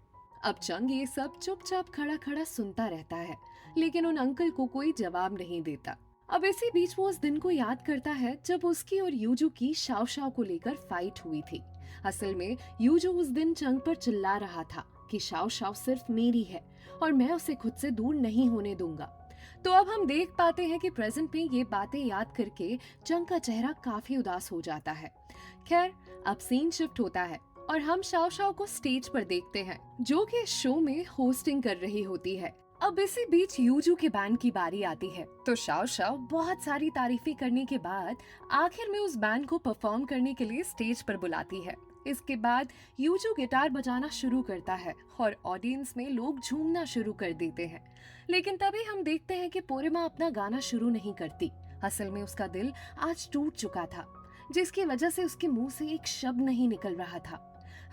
अब चंग ये सब चुपचाप खड़ा खड़ा सुनता रहता है, लेकिन उन अंकल को कोई जवाब नहीं देता। अब इसी बीच वो उस दिन को याद करता है जब उसकी और यूजू की शाओ शाओ को लेकर फाइट हुई थी। असल में यूजू उस दिन चंग पर चिल्ला रहा था कि शाओ शाओ सिर्फ मेरी है और मैं उसे खुद से दूर नहीं होने दूंगा। तो अब हम देख पाते हैं कि प्रेजेंट में ये बातें याद करके चंग का चेहरा काफी उदास हो जाता है। खैर, अब सीन शिफ्ट होता है और हम शाओ शाओ को स्टेज पर देखते हैं, जो कि इस शो में होस्टिंग कर रही होती है। अब इसी बीच यूजू के बैंड की बारी आती है, तो शाओ शाओ बहुत सारी तारीफें करने के बाद आखिर में उस बैंड को परफॉर्म करने के लिए स्टेज पर बुलाती है। इसके बाद यूजू गिटार बजाना शुरू करता है और ऑडियंस में लोग झूमना शुरू कर देते हैं। लेकिन तभी हम देखते हैं कि पोरिमा अपना गाना शुरू नहीं करती। असल में उसका दिल आज टूट चुका था, जिसकी वजह से उसके मुंह से एक शब्द नहीं निकल रहा था।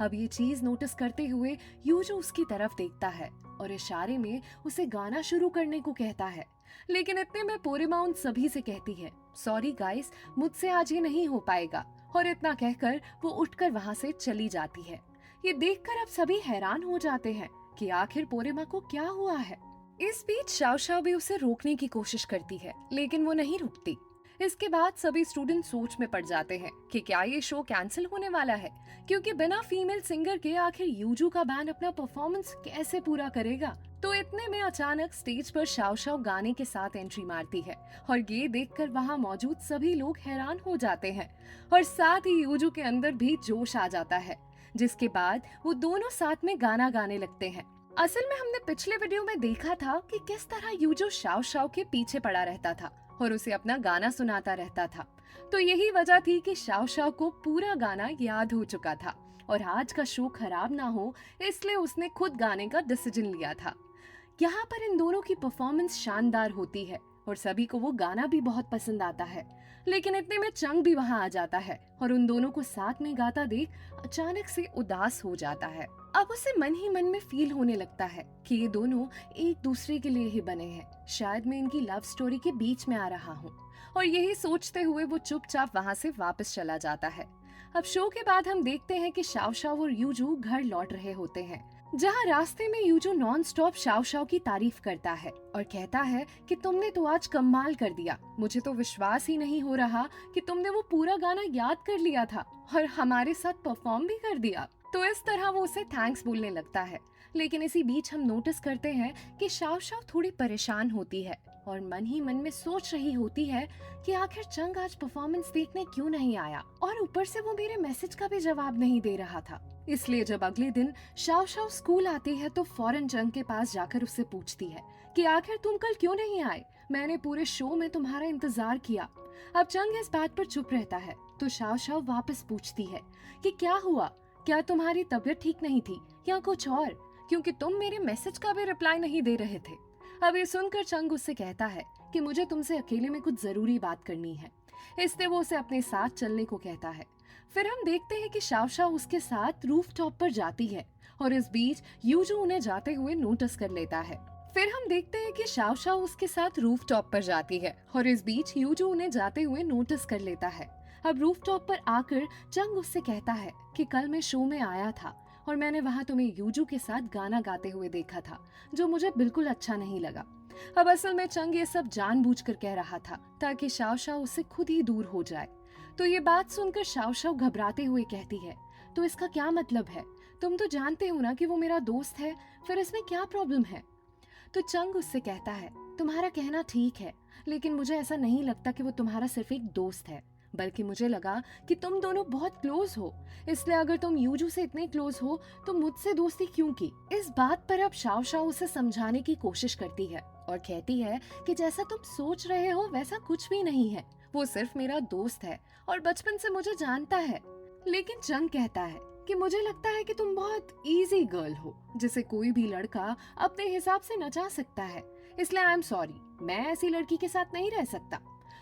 अब ये चीज नोटिस करते हुए यूजू उसकी तरफ देखता है और इशारे में उसे गाना शुरू करने को कहता है। लेकिन इतने में पोरिमा उन सभी से कहती है, सॉरी गाइस, मुझसे आज ये नहीं हो पाएगा, और इतना कहकर वो उठकर वहां से चली जाती है। ये देखकर अब सभी हैरान हो जाते हैं कि आखिर पोरिमा को क्या हुआ है। इस बीच शाओ शाओ भी उसे रोकने की कोशिश करती है, लेकिन वो नहीं रुकती। इसके बाद सभी स्टूडेंट सोच में पड़ जाते हैं कि क्या ये शो कैंसिल होने वाला है, क्योंकि बिना फीमेल सिंगर के आखिर यूजू का बैंड अपना परफॉर्मेंस कैसे पूरा करेगा। तो इतने में अचानक स्टेज पर शाओ शाओ गाने के साथ एंट्री मारती है और ये देखकर वहाँ मौजूद सभी लोग हैरान हो जाते हैं और साथ ही यूजू के अंदर भी जोश आ जाता है, जिसके बाद वो दोनों साथ में गाना गाने लगते हैं। असल में हमने पिछले वीडियो में देखा था कि किस तरह यूजू शाओ शाओ के पीछे पड़ा रहता था और उसे अपना गाना सुनाता रहता था। तो यही वजह थी कि शाओ शाओ को पूरा गाना याद हो चुका था और आज का शो खराब ना हो, इसलिए उसने खुद गाने का डिसीजन लिया था। यहाँ पर इन दोनों की परफॉर्मेंस शानदार होती है और सभी को वो गाना भी बहुत पसंद आता है। लेकिन इतने में चंग भी वहाँ आ जाता है और उन दोनों को साथ में गाता देख अचानक से उदास हो जाता है। अब उसे मन ही मन में फील होने लगता है कि ये दोनों एक दूसरे के लिए ही बने हैं, शायद मैं इनकी लव स्टोरी के बीच में आ रहा हूँ। और यही सोचते हुए वो चुपचाप वहाँ से वापस चला जाता है। अब शो के बाद हम देखते हैं कि शाओ शाओ और यूजू घर लौट रहे होते हैं, जहाँ रास्ते में yuzu non stop Shao Shao की तारीफ करता है और कहता है कि तुमने तो आज कमाल कर दिया, मुझे तो विश्वास ही नहीं हो रहा कि तुमने वो पूरा गाना याद कर लिया था और हमारे साथ परफॉर्म भी कर दिया। तो इस तरह वो उसे थैंक्स बोलने लगता है। लेकिन इसी बीच हम नोटिस करते हैं कि शाओ शाओ थोड़ी परेशान होती है और मन ही मन में सोच रही होती है कि आखिर चंग आज परफॉर्मेंस देखने क्यों नहीं आया, और ऊपर से वो मेरे मैसेज का भी जवाब नहीं दे रहा था। इसलिए जब अगले दिन शाओ शाओ स्कूल आती है तो फौरन चंग के पास जाकर उससे पूछती है कि आखिर तुम कल क्यों नहीं आए, मैंने पूरे शो में तुम्हारा इंतजार किया। अब चंग इस बात पर चुप रहता है तो शाओ शाओ वापस पूछती है कि क्या हुआ, क्या तुम्हारी तबीयत ठीक नहीं थी या कुछ और, क्योंकि तुम मेरे मैसेज का भी रिप्लाई नहीं दे रहे थे। अब ये सुनकर चंग उससे कहता है कि मुझे तुमसे अकेले में कुछ जरूरी बात करनी है, इसलिए वो उसे अपने साथ चलने को कहता है। फिर हम देखते हैं कि शाओ शाओ उसके साथ रूफटॉप पर जाती है और इस बीच यूजू उन्हें जाते हुए नोटिस कर लेता है। फिर हम देखते हैं कि शाओ शाओ उसके साथ रूफटॉप पर जाती है और इस बीच यूजू उन्हें जाते हुए नोटिस कर लेता है। अब रूफटॉप पर आकर चंग उससे कहता है कि कल मैं शो में आया था और मैंने वहाँ तुम्हें यूजू के साथ गाना गाते हुए देखा था, जो मुझे बिल्कुल अच्छा नहीं लगा। अब असल में चंग ये सब जानबूझकर कह रहा था ताकि शाओ शाओ उससे खुद ही दूर हो जाए। तो ये बात सुनकर शाओ शाओ घबराते हुए कहती है, तो इसका क्या मतलब है, तुम तो जानते हो ना कि वो मेरा दोस्त है, फिर इसमें क्या प्रॉब्लम है। तो चंग उससे कहता है, तुम्हारा कहना ठीक है, लेकिन मुझे ऐसा नहीं लगता कि वो तुम्हारा सिर्फ एक दोस्त है, बल्कि मुझे लगा कि तुम दोनों बहुत क्लोज हो, इसलिए अगर तुम यूजू से इतने क्लोज हो तो मुझसे दोस्ती क्यों की। इस बात पर अब शाओ शाओ उसे समझाने की कोशिश करती है और कहती है कि जैसा तुम सोच रहे हो वैसा कुछ भी नहीं है, वो सिर्फ मेरा दोस्त है और बचपन से मुझे जानता है। लेकिन चंग कहता है कि मुझे लगता है कि तुम बहुत इजी गर्ल हो, जिसे कोई भी लड़का अपने हिसाब से नचा सकता है, इसलिए आई एम सॉरी, मैं ऐसी लड़की के साथ नहीं रह सकता।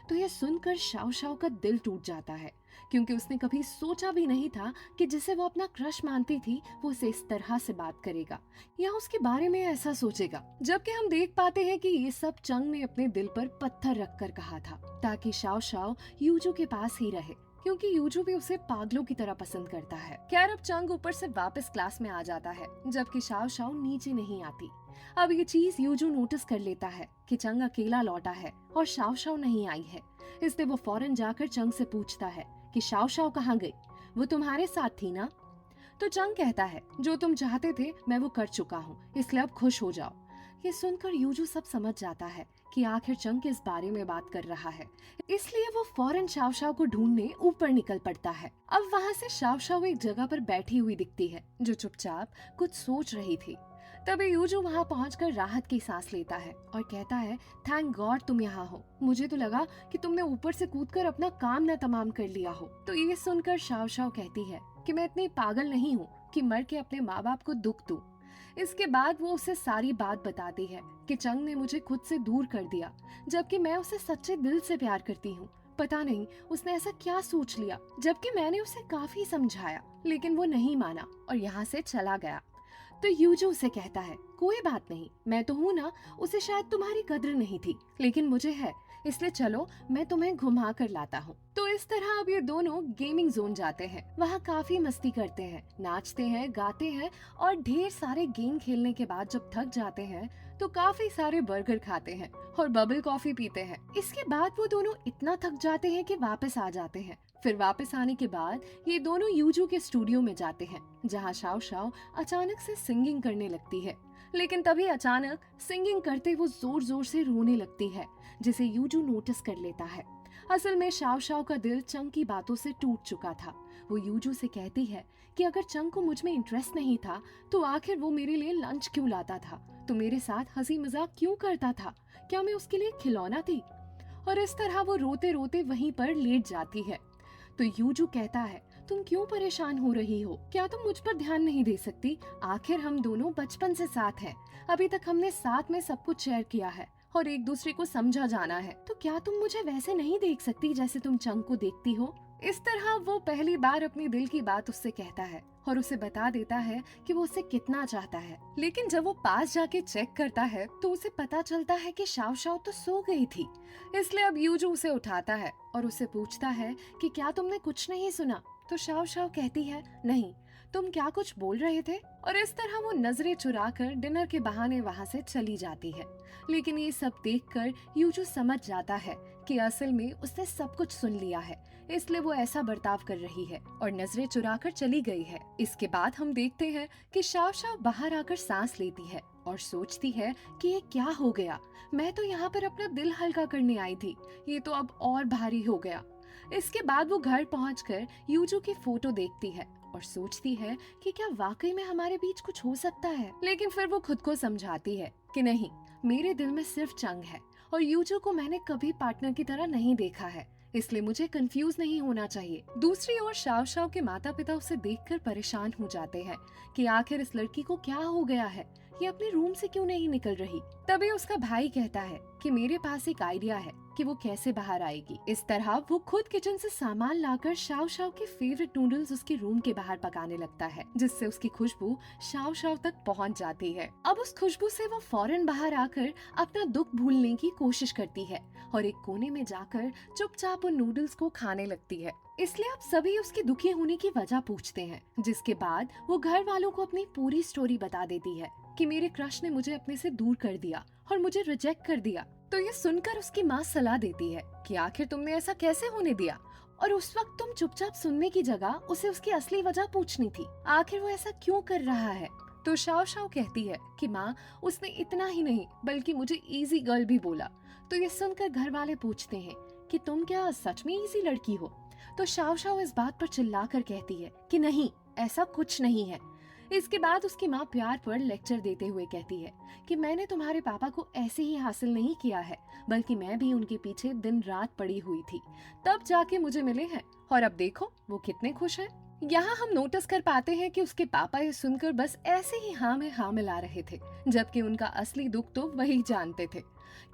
तो यह सुनकर शाओ शाओ का दिल टूट जाता है, क्योंकि उसने कभी सोचा भी नहीं था कि जिसे वो अपना क्रश मानती थी वो उसे इस तरह से बात करेगा या उसके बारे में ऐसा सोचेगा। जबकि हम देख पाते हैं कि ये सब चंग ने अपने दिल पर पत्थर रखकर कहा था ताकि शाओ शाओ यूजू के पास ही रहे, क्योंकि यूजू भी उसे पागलों की तरह पसंद करता है। खैर अब चंग ऊपर से वापस क्लास में आ जाता है, जबकि शाओ शाओ नीचे नहीं आती। अब ये चीज यूजू नोटिस कर लेता है कि चंग अकेला लौटा है और शाओ शाओ नहीं आई है। इसलिए वो फौरन जाकर चंग से पूछता है कि शाओ शाओ कहाँ गई, वो तुम्हारे साथ थी ना? तो चंग कहता है, जो तुम चाहते थे मैं वो कर चुका हूँ, इसलिए अब खुश हो जाओ। ये सुनकर यूजू सब समझ जाता है कि आखिर चंग किस बारे में बात कर रहा है, इसलिए वो फौरन शाओ शाओ को ढूंढने ऊपर निकल पड़ता है। अब वहाँ से शाओ शाओ एक जगह पर बैठी हुई दिखती है, जो चुपचाप कुछ सोच रही थी। तभी यूजू वहाँ पहुंचकर राहत की सांस लेता है और कहता है, थैंक गॉड तुम यहाँ हो, मुझे तो लगा कि तुमने ऊपर से कूदकर अपना काम न तमाम कर लिया हो। तो ये सुनकर शाओ शाओ कहती है कि मैं इतनी पागल नहीं हूँ कि मर के अपने माँ बाप को दुख दूं। इसके बाद वो उसे सारी बात बताती है कि चंग ने मुझे खुद से दूर कर दिया, जबकि मैं उसे सच्चे दिल से प्यार करती हूँ। पता नहीं उसने ऐसा क्या सोच लिया, जबकि मैंने उसे काफी समझाया, लेकिन वो नहीं माना और यहाँ से चला गया। तो यूजू उसे कहता है, कोई बात नहीं, मैं तो हूँ ना, उसे शायद तुम्हारी कद्र नहीं थी, लेकिन मुझे है, इसलिए चलो मैं तुम्हें घुमा कर लाता हूँ। तो इस तरह अब ये दोनों गेमिंग जोन जाते हैं। वहाँ काफी मस्ती करते हैं, नाचते हैं, गाते हैं और ढेर सारे गेम खेलने के बाद जब थक जाते हैं तो काफी सारे बर्गर खाते हैं और बबल कॉफी पीते हैं। इसके बाद वो दोनों इतना थक जाते हैं कि वापस आ जाते हैं। फिर वापस आने के बाद ये दोनों यूजू के स्टूडियो में जाते हैं, जहाँ शाओ शाओ अचानक से सिंगिंग करने लगती है। लेकिन तभी अचानक सिंगिंग करते वो जोर जोर से रोने लगती है, जिसे यूजू नोटिस कर लेता है। असल में शाओ शाओ का दिल चंग की बातों से टूट चुका था। वो यूजू से कहती है कि अगर चंग को मुझ में इंटरेस्ट नहीं था तो आखिर वो मेरे लिए लंच क्यों लाता था, तो मेरे साथ हंसी मजाक क्यों करता था, क्या मैं उसके लिए खिलौना थी? और इस तरह वो रोते रोते वहीं पर लेट जाती है। तो यूजू कहता है, तुम क्यों परेशान हो रही हो, क्या तुम मुझ पर ध्यान नहीं दे सकती? आखिर हम दोनों बचपन से साथ हैं, अभी तक हमने साथ में सब कुछ शेयर किया है और एक दूसरे को समझा जाना है, तो क्या तुम मुझे वैसे नहीं देख सकती जैसे तुम चंग को देखती हो? इस तरह वो पहली बार अपने दिल की बात उससे कहता है और उसे बता देता है कि वो उसे कितना चाहता है। लेकिन जब वो पास जाके चेक करता है तो उसे पता चलता है कि शाओ शाओ तो सो गई थी। इसलिए अब यूजू उसे उठाता है और उससे पूछता है कि क्या तुमने कुछ नहीं सुना? तो शाओ शाओ कहती है, नहीं, तुम क्या कुछ बोल रहे थे? और इस तरह वो नजरें चुराकर डिनर के बहाने वहाँ से चली जाती है। लेकिन ये सब देखकर यूजू समझ जाता है कि असल में उसने सब कुछ सुन लिया है, इसलिए वो ऐसा बर्ताव कर रही है और नजरें चुराकर चली गई है। इसके बाद हम देखते हैं कि शाओ शाओ बाहर आकर सांस लेती है और सोचती है कि ये क्या हो गया, मैं तो यहाँ पर अपना दिल हल्का करने आई थी, ये तो अब और भारी हो गया। इसके बाद वो घर पहुंचकर यूजू की फोटो देखती है और सोचती है कि क्या वाकई में हमारे बीच कुछ हो सकता है। लेकिन फिर वो खुद को समझाती है कि नहीं, मेरे दिल में सिर्फ चंग है और यूजू को मैंने कभी पार्टनर की तरह नहीं देखा है, इसलिए मुझे कंफ्यूज नहीं होना चाहिए। दूसरी ओर शाओ शाओ के माता पिता उसे देखकर परेशान हो जाते हैं कि आखिर इस लड़की को क्या हो गया है, ये अपने रूम से क्यों नहीं निकल रही। तभी उसका भाई कहता है कि मेरे पास एक आइडिया है कि वो कैसे बाहर आएगी। इस तरह वो खुद किचन से सामान लाकर शाओ शाओ के फेवरेट नूडल्स उसके रूम के बाहर पकाने लगता है, जिससे उसकी खुशबू शाओ शाओ तक पहुंच जाती है। अब उस खुशबू से वो फौरन बाहर आकर अपना दुख भूलने की कोशिश करती है और एक कोने में जाकर चुपचाप उन नूडल्स को खाने लगती है। इसलिए अब सभी उसके दुखी होने की वजह पूछते हैं, जिसके बाद वो घर वालों को अपनी पूरी स्टोरी बता देती है कि मेरे क्रश ने मुझे अपने से दूर कर दिया और मुझे रिजेक्ट कर दिया। तो ये सुनकर उसकी माँ सलाह देती है कि आखिर तुमने ऐसा कैसे होने दिया, और उस वक्त तुम चुपचाप सुनने की जगह उसे उसकी असली वजह पूछनी थी, आखिर वो ऐसा क्यों कर रहा है। तो शाओ शाओ कहती है कि माँ, उसने इतना ही नहीं बल्कि मुझे इजी गर्ल भी बोला। तो ये सुनकर घर वाले पूछते हैं कि तुम क्या सच में इजी लड़की हो? तो शाओ शाओ इस बात पर चिल्लाकर कहती है कि नहीं, ऐसा कुछ नहीं है। इसके बाद उसकी माँ प्यार पर लेक्चर देते हुए कहती है कि मैंने तुम्हारे पापा को ऐसे ही हासिल नहीं किया है, बल्कि मैं भी उनके पीछे दिन रात पड़ी हुई थी, तब जाके मुझे मिले हैं, और अब देखो वो कितने खुश हैं। यहाँ हम नोटिस कर पाते हैं कि उसके पापा ये सुनकर बस ऐसे ही हाँ में हाँ मिला रहे थे, जबकि उनका असली दुख तो वही जानते थे।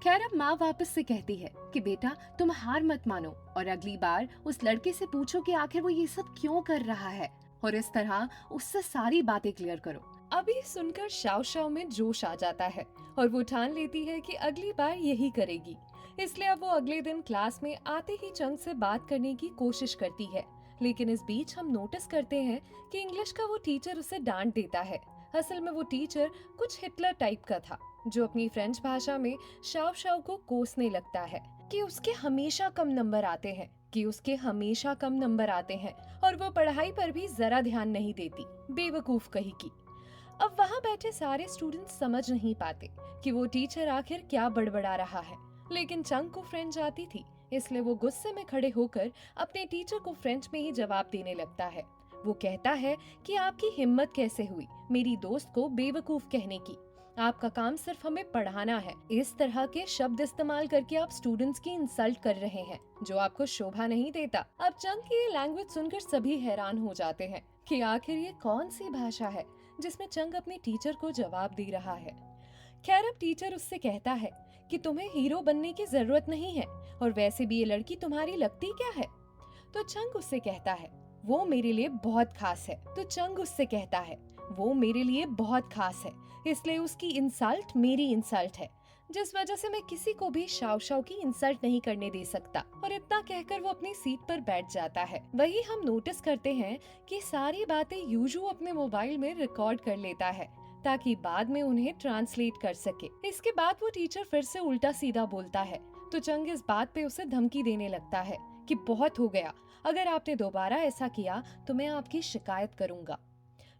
खैर अब माँ वापस से कहती है कि बेटा, तुम हार मत मानो और अगली बार उस लड़के से पूछो कि आखिर वो ये सब क्यों कर रहा है, और इस तरह उससे सारी बातें क्लियर करो। अभी सुनकर शाओ शाओ में जोश आ जाता है और वो ठान लेती है कि अगली बार यही करेगी। इसलिए अब वो अगले दिन क्लास में आते ही चंग से बात करने की कोशिश करती है। लेकिन इस बीच हम नोटिस करते हैं कि इंग्लिश का वो टीचर उसे डांट देता है। असल में वो टीचर कुछ हिटलर टाइप का था, जो अपनी फ्रेंच भाषा में शाव शाव को कोसने लगता है कि उसके हमेशा कम नंबर आते हैं, और वो पढ़ाई पर भी जरा ध्यान नहीं देती, बेवकूफ कही की। अब वहाँ बैठे सारे स्टूडेंट्स समझ नहीं पाते कि वो टीचर आखिर क्या बड़बड़ा रहा है, लेकिन चंग को फ्रेंच आती थी, इसलिए वो गुस्से में खड़े होकर अपने टीचर को फ्रेंच में ही जवाब देने लगता है। वो कहता है कि आपकी हिम्मत कैसे हुई मेरी दोस्त को बेवकूफ कहने की? आपका काम सिर्फ हमें पढ़ाना है। इस तरह के शब्द इस्तेमाल करके आप स्टूडेंट्स की इंसल्ट कर रहे हैं, जो आपको शोभा नहीं देता। अब चंग की ये लैंग्वेज सुनकर सभी हैरान हो जाते हैं कि आखिर ये कौन सी भाषा है जिसमें चंग अपने टीचर को जवाब दे रहा है। खैर, अब टीचर उससे कहता है कि तुम्हें हीरो बनने की जरूरत नहीं है, और वैसे भी ये लड़की तुम्हारी लगती क्या है? तो चंग उससे कहता है वो मेरे लिए बहुत खास है, इसलिए उसकी इंसल्ट मेरी इंसल्ट है, जिस वजह से मैं किसी को भी शाव शाव की इंसल्ट नहीं करने दे सकता। और इतना कहकर वो अपनी सीट पर बैठ जाता है। वही हम नोटिस करते हैं कि सारी बातें यूजू अपने मोबाइल में रिकॉर्ड कर लेता है, ताकि बाद में उन्हें ट्रांसलेट कर सके। इसके बाद वो टीचर फिर से उल्टा सीधा बोलता है, तो चंग इस बात पे उसे धमकी देने लगता है कि बहुत हो गया, अगर आपने दोबारा ऐसा किया तो मैं आपकी शिकायत करूंगा,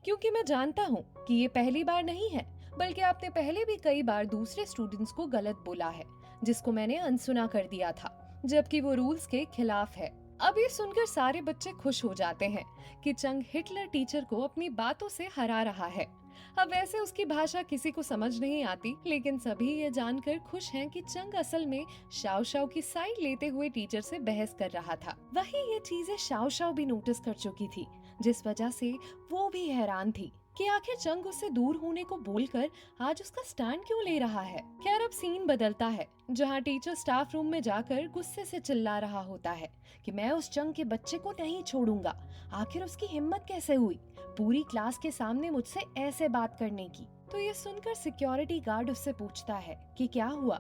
क्योंकि मैं जानता हूँ कि ये पहली बार नहीं है, बल्कि आपने पहले भी कई बार दूसरे स्टूडेंट्स को गलत बोला है, जिसको मैंने अनसुना कर दिया था, जबकि वो रूल्स के खिलाफ है। अब ये सुनकर सारे बच्चे खुश हो जाते हैं कि चंग हिटलर टीचर को अपनी बातों से हरा रहा है। अब वैसे उसकी भाषा किसी को समझ नहीं आती, लेकिन सभी ये जानकर खुश हैं कि चंग असल में शाव शाव की साइड लेते हुए टीचर से बहस कर रहा था। वही ये चीजें शाव शाव भी नोटिस कर चुकी थी, जिस वजह से वो भी हैरान थी कि आखिर चंग उससे दूर होने को बोलकर आज उसका स्टैंड क्यों ले रहा है। खैर, अब सीन बदलता है, जहाँ टीचर स्टाफ रूम में जाकर गुस्से से चिल्ला रहा होता है कि मैं उस चंग के बच्चे को नहीं छोड़ूंगा, आखिर उसकी हिम्मत कैसे हुई पूरी क्लास के सामने मुझसे ऐसे बात करने की। तो ये सुनकर सिक्योरिटी गार्ड उससे पूछता है कि क्या हुआ।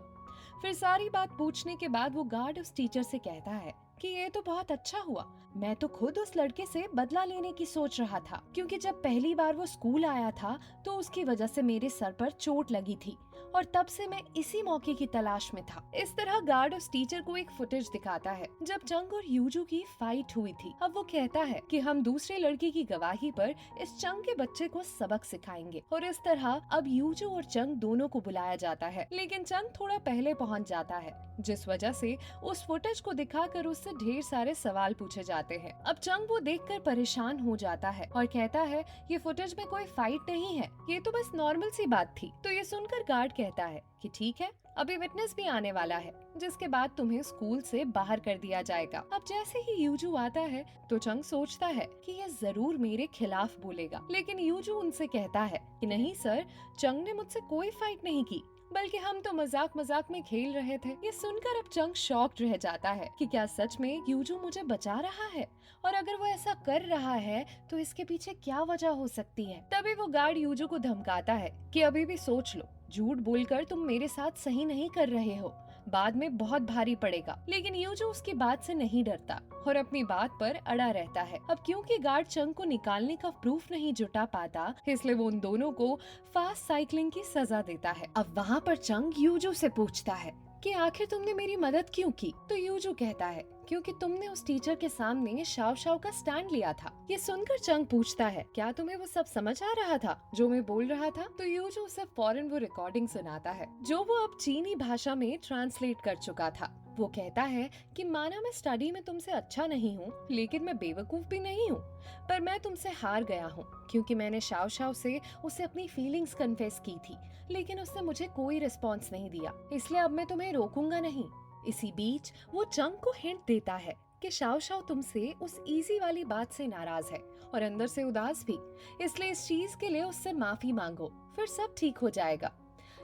फिर सारी बात पूछने के बाद वो गार्ड उस टीचर से कहता है कि ये तो बहुत अच्छा हुआ, मैं तो खुद उस लड़के से बदला लेने की सोच रहा था, क्योंकि जब पहली बार वो स्कूल आया था तो उसकी वजह से मेरे सर पर चोट लगी थी, और तब से मैं इसी मौके की तलाश में था। इस तरह गार्ड उस टीचर को एक फुटेज दिखाता है जब चंग और यूजू की फाइट हुई थी। अब वो कहता है कि हम दूसरे लड़के की गवाही पर इस चंग के बच्चे को सबक सिखाएंगे, और इस तरह अब यूजू और चंग दोनों को बुलाया जाता है। लेकिन चंग थोड़ा पहले पहुंच जाता है, जिस वजह से उस फुटेज को दिखाकर उससे ढेर सारे सवाल पूछे जाते हैं। अब चंग वो देखकर परेशान हो जाता है और कहता है ये फुटेज में कोई फाइट नहीं है, ये तो बस नॉर्मल सी बात थी। तो ये सुनकर गार्ड कहता है कि ठीक है, अभी विटनेस भी आने वाला है, जिसके बाद तुम्हें स्कूल से बाहर कर दिया जाएगा। अब जैसे ही यूजू आता है तो चंग सोचता है कि ये जरूर मेरे खिलाफ बोलेगा, लेकिन यूजू उनसे कहता है कि नहीं सर, चंग ने मुझसे कोई फाइट नहीं की, बल्कि हम तो मजाक मजाक में खेल रहे थे। ये सुनकर अब चंग शॉक्ड रह जाता है कि क्या सच में यूजू मुझे बचा रहा है, और अगर वो ऐसा कर रहा है तो इसके पीछे क्या वजह हो सकती है। तभी वो गार्ड यूजू को धमकाता है कि अभी भी सोच लो, झूठ बोलकर तुम मेरे साथ सही नहीं कर रहे हो, बाद में बहुत भारी पड़ेगा। लेकिन यूजू उसकी बात से नहीं डरता और अपनी बात पर अड़ा रहता है। अब क्योंकि गार्ड चंग को निकालने का प्रूफ नहीं जुटा पाता, इसलिए वो उन दोनों को फास्ट साइकिलिंग की सजा देता है। अब वहाँ पर चंग यूजू से पूछता है कि आखिर तुमने मेरी मदद क्यों की? तो यूजू कहता है क्योंकि तुमने उस टीचर के सामने शाव शाव का स्टैंड लिया था। ये सुनकर चंग पूछता है क्या तुम्हें वो सब समझ आ रहा था जो मैं बोल रहा था? तो यूजू उसे फौरन वो रिकॉर्डिंग सुनाता है जो वो अब चीनी भाषा में ट्रांसलेट कर चुका था। वो कहता है कि माना मैं स्टडी में तुमसे अच्छा नहीं हूँ, लेकिन मैं बेवकूफ भी नहीं हूँ, पर मैं तुमसे हार गया हूँ क्योंकि मैंने शाव शाव से उसे अपनी फीलिंग्स कन्फेस की थी, लेकिन उसने मुझे कोई रिस्पॉन्स नहीं दिया, इसलिए अब मैं तुम्हें रोकूंगा नहीं। इसी बीच वो चंग को हिंट देता है कि शाव शाव तुमसे उस इजी वाली बात से नाराज है और अंदर से उदास भी, इसलिए इस चीज के लिए उससे माफी मांगो, फिर सब ठीक हो जाएगा।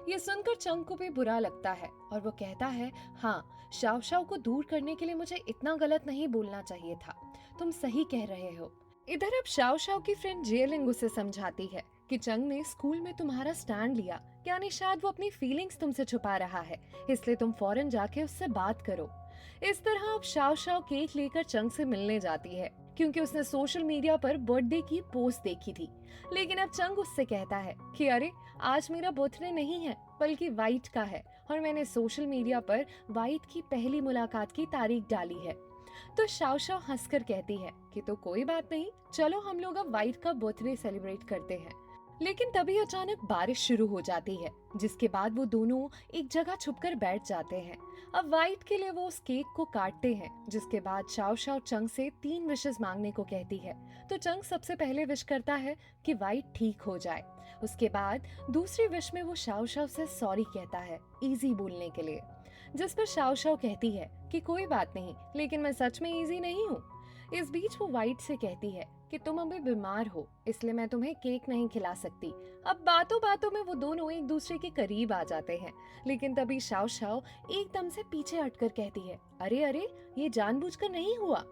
ये सुनकर चंग को भी बुरा लगता है और वो कहता है हाँ, शाव शाव को दूर करने के लिए मुझे इतना गलत नहीं बोलना चाहिए था, तुम सही कह रहे हो, इधर अब शाओ शाओ की फ्रेंड जेलिंग उसे समझाती है कि चंग ने स्कूल में तुम्हारा स्टैंड लिया, यानी शायद वो अपनी फीलिंग्स तुमसे छुपा रहा है, इसलिए तुम फौरन जाके उससे बात करो। इस तरह अब शाओ शाओ केक लेकर चंग से मिलने जाती है, क्योंकि उसने सोशल मीडिया पर बर्थडे की पोस्ट देखी थी। लेकिन अब चंग उससे कहता है कि अरे, आज मेरा बर्थडे नहीं है बल्कि वाइट का है, और मैंने सोशल मीडिया पर वाइट की पहली मुलाकात की तारीख डाली है। तो शाओ शाओ हंसकर कहती है कि तो कोई बात नहीं, चलो हम लोग अब वाइट का बर्थडे सेलिब्रेट करते हैं। लेकिन तभी अचानक बारिश शुरू हो जाती है, जिसके बाद वो दोनों एक जगह छुपकर बैठ जाते हैं। अब वाइट के लिए वो उस केक को काटते हैं, जिसके बाद शाओ शाओ चंग से 3 विशेस मांगने को कहती है। तो चंग सबसे पहले विश करता है कि वाइट ठीक हो जाए। उसके बाद दूसरी विश में वो शाओ शाओ से सॉरी कहता है, इजी बोलने के लिए। जिस पर शाओ शाओ कहती है कि कोई बात नहीं, लेकिन मैं सच में इजी नहीं हूँ। इस बीच वो वाइट से कहती है कि तुम अभी बीमार हो, इसलिए मैं तुम्हें केक नहीं खिला सकती। अब बातों बातों में वो दोनों एक दूसरे के करीब आ जाते हैं। लेकिन तभी शाओ शाओ एकदम से पीछे हटकर कहती है, अरे अरे, ये जानबूझकर नहीं हुआ।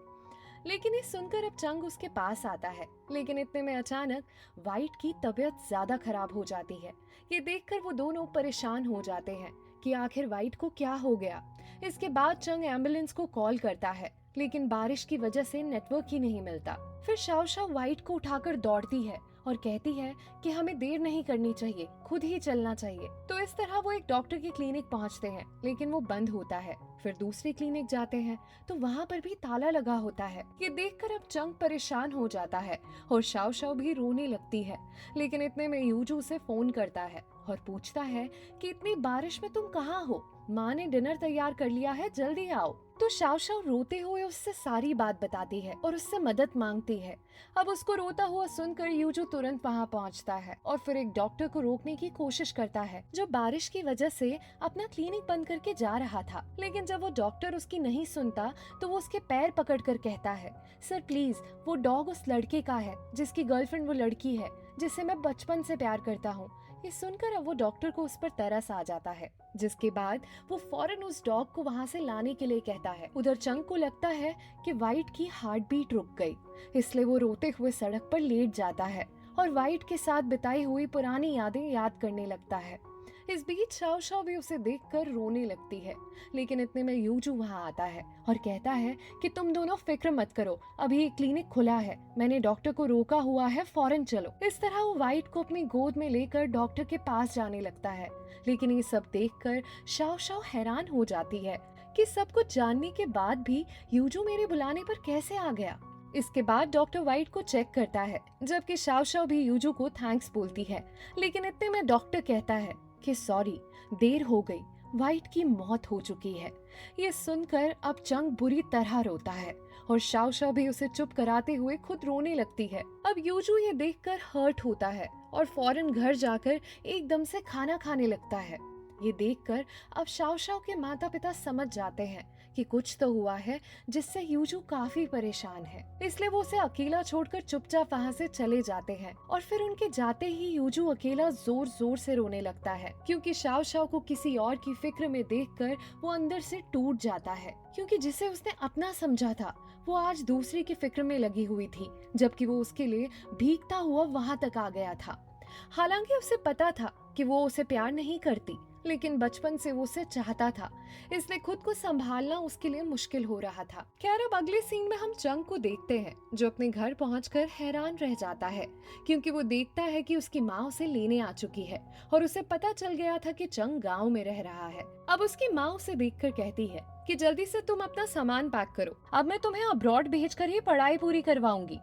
लेकिन ये सुनकर अब चंग उसके पास आता है। लेकिन इतने में अचानक वाइट की तबीयत ज्यादा खराब हो जाती है। ये देखकर वो दोनों परेशान हो जाते हैं कि आखिर वाइट को क्या हो गया। इसके बाद चंग एम्बुलेंस को कॉल करता है, लेकिन बारिश की वजह से नेटवर्क ही नहीं मिलता। फिर शाओ शाओ वाइट को उठाकर दौड़ती है और कहती है कि हमें देर नहीं करनी चाहिए, खुद ही चलना चाहिए। तो इस तरह वो एक डॉक्टर के क्लिनिक पहुंचते हैं, लेकिन वो बंद होता है। फिर दूसरी क्लिनिक जाते हैं तो वहाँ पर भी ताला लगा होता है। ये देखकर अब चंग परेशान हो जाता है और शाओ शाओ भी रोने लगती है। लेकिन इतने में यूजू उसे फोन करता है और पूछता है कि इतनी बारिश में तुम कहाँ हो, माँ ने डिनर तैयार कर लिया है, जल्दी आओ। तो शाओ शाओ रोते हुए उससे सारी बात बताती है और उससे मदद मांगती है। अब उसको रोता हुआ सुनकर यूजू तुरंत वहाँ पहुँचता है और फिर एक डॉक्टर को रोकने की कोशिश करता है, जो बारिश की वजह से अपना क्लिनिक बंद करके जा रहा था। लेकिन जब वो डॉक्टर उसकी नहीं सुनता तो वो उसके पैर पकड़कर कहता है, सर प्लीज, वो डॉग उस लड़के का है जिसकी गर्लफ्रेंड वो लड़की है जिससे मैं बचपन से प्यार करता हूँ। ये सुनकर अब वो डॉक्टर को उस पर तरस आ जाता है, जिसके बाद वो फौरन उस डॉग को वहाँ से लाने के लिए कहता है। उधर चंग को लगता है कि वाइट की हार्ट बीट रुक गई, इसलिए वो रोते हुए सड़क पर लेट जाता है और वाइट के साथ बिताई हुई पुरानी यादें याद करने लगता है। इस बीच शाओ शाओ भी उसे देखकर रोने लगती है। लेकिन इतने में यूजू वहाँ आता है और कहता है कि तुम दोनों फिक्र मत करो, अभी एक क्लिनिक खुला है, मैंने डॉक्टर को रोका हुआ है, फौरन चलो। इस तरह वो वाइट को अपनी गोद में लेकर डॉक्टर के पास जाने लगता है। लेकिन ये सब देखकर शाओ शाओ हैरान हो जाती है कि सब कुछ जानने के बाद भी यूजू मेरे बुलाने पर कैसे आ गया। इसके बाद डॉक्टर वाइट को चेक करता है, जबकि शाओ शाओ भी यूजू को थैंक्स बोलती है। लेकिन इतने में डॉक्टर कहता है कि सॉरी, देर हो गई, वाइट की मौत हो चुकी है। ये सुनकर अब चंग बुरी तरह रोता है और शाओ शाओ भी उसे चुप कराते हुए खुद रोने लगती है। अब यूजू ये देखकर हर्ट होता है और फौरन घर जाकर एकदम से खाना खाने लगता है। ये देखकर अब शाओ शाओ के माता पिता समझ जाते हैं कि कुछ तो हुआ है, जिससे यूजू काफी परेशान है। इसलिए वो उसे अकेला छोड़कर चुपचाप वहाँ से चले जाते हैं और फिर उनके जाते ही यूजू अकेला जोर जोर से रोने लगता है, क्योंकि शाओ शाओ को किसी और की फिक्र में देखकर वो अंदर से टूट जाता है, क्योंकि जिसे उसने अपना समझा था वो आज दूसरे की फिक्र में लगी हुई थी, जबकि वो उसके लिए भीगता हुआ वहाँ तक आ गया था। हालांकि उसे पता था कि वो उसे प्यार नहीं करती, लेकिन बचपन से वो उसे चाहता था, इसलिए खुद को संभालना उसके लिए मुश्किल हो रहा था। खैर, अब अगले सीन में हम चंग को देखते हैं, जो अपने घर पहुंचकर हैरान रह जाता है, क्योंकि वो देखता है कि उसकी माँ उसे लेने आ चुकी है और उसे पता चल गया था कि चंग गाँव में रह रहा है। अब उसकी माँ उसे देखकर कहती है कि जल्दी से तुम अपना सामान पैक करो, अब मैं तुम्हें अब्रॉड भेजकर ही पढ़ाई पूरी करवाऊंगी।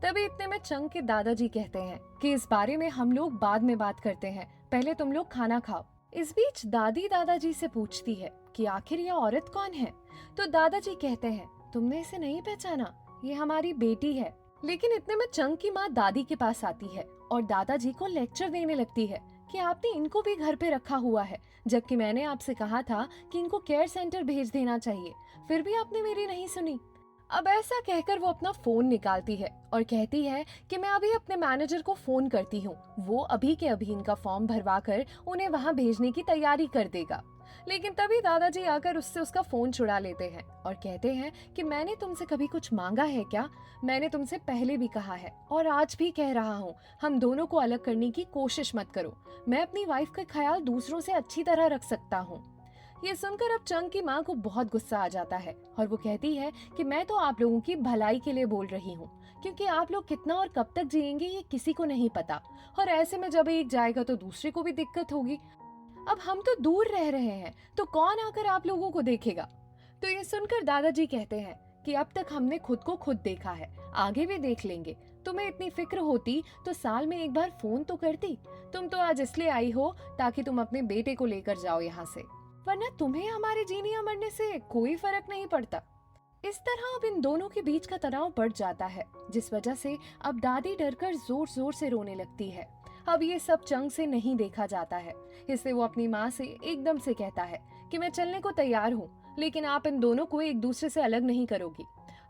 तभी इतने में चंग के दादाजी कहते हैं कि इस बारे में हम लोग बाद में बात करते हैं, पहले तुम लोग खाना खाओ। इस बीच दादी दादाजी से पूछती है कि आखिर यह औरत कौन है। तो दादाजी कहते हैं, तुमने इसे नहीं पहचाना, ये हमारी बेटी है। लेकिन इतने में चंग की माँ दादी के पास आती है और दादाजी को लेक्चर देने लगती है कि आपने इनको भी घर पे रखा हुआ है, जबकि मैंने आपसे कहा था कि इनको केयर सेंटर भेज देना चाहिए, फिर भी आपने मेरी नहीं सुनी। अब ऐसा कहकर वो अपना फोन निकालती है और कहती है कि मैं अभी अपने मैनेजर को फोन करती हूँ, वो अभी के अभी इनका फॉर्म भरवा कर उन्हें वहाँ भेजने की तैयारी कर देगा। लेकिन तभी दादाजी आकर उससे उसका फोन छुड़ा लेते हैं और कहते हैं कि मैंने तुमसे कभी कुछ मांगा है क्या? मैंने तुमसे पहले भी कहा है और आज भी कह रहा हूँ, हम दोनों को अलग करने की कोशिश मत करो। मैं अपनी वाइफ का ख्याल दूसरों से अच्छी तरह रख सकता हूँ। ये सुनकर अब चंग की माँ को बहुत गुस्सा आ जाता है और वो कहती है कि मैं तो आप लोगों की भलाई के लिए बोल रही हूँ, क्योंकि आप लोग कितना और कब तक जिएंगे ये किसी को नहीं पता, और ऐसे में जब एक जाएगा तो दूसरे को भी दिक्कत होगी। अब हम तो दूर रह रहे हैं तो कौन आकर आप लोगों को देखेगा? तो ये सुनकर दादाजी कहते हैं कि अब तक हमने खुद को खुद देखा है, आगे भी देख लेंगे। तुम्हें इतनी फिक्र होती तो साल में एक बार फोन तो करती। तुम तो आज इसलिए आई हो ताकि तुम अपने बेटे को लेकर जाओ यहाँ से, वरना तुम्हें हमारे जीने या मरने से कोई फर्क नहीं पड़ता। इस तरह अब इन दोनों के बीच का तनाव बढ़ जाता है, जिस वजह से अब दादी डरकर जोर जोर से रोने लगती है। अब ये सब चंग से नहीं देखा जाता है, इसलिए वो अपनी माँ से एकदम से कहता है कि मैं चलने को तैयार हूँ, लेकिन आप इन दोनों को एक दूसरे से अलग नहीं करोगी।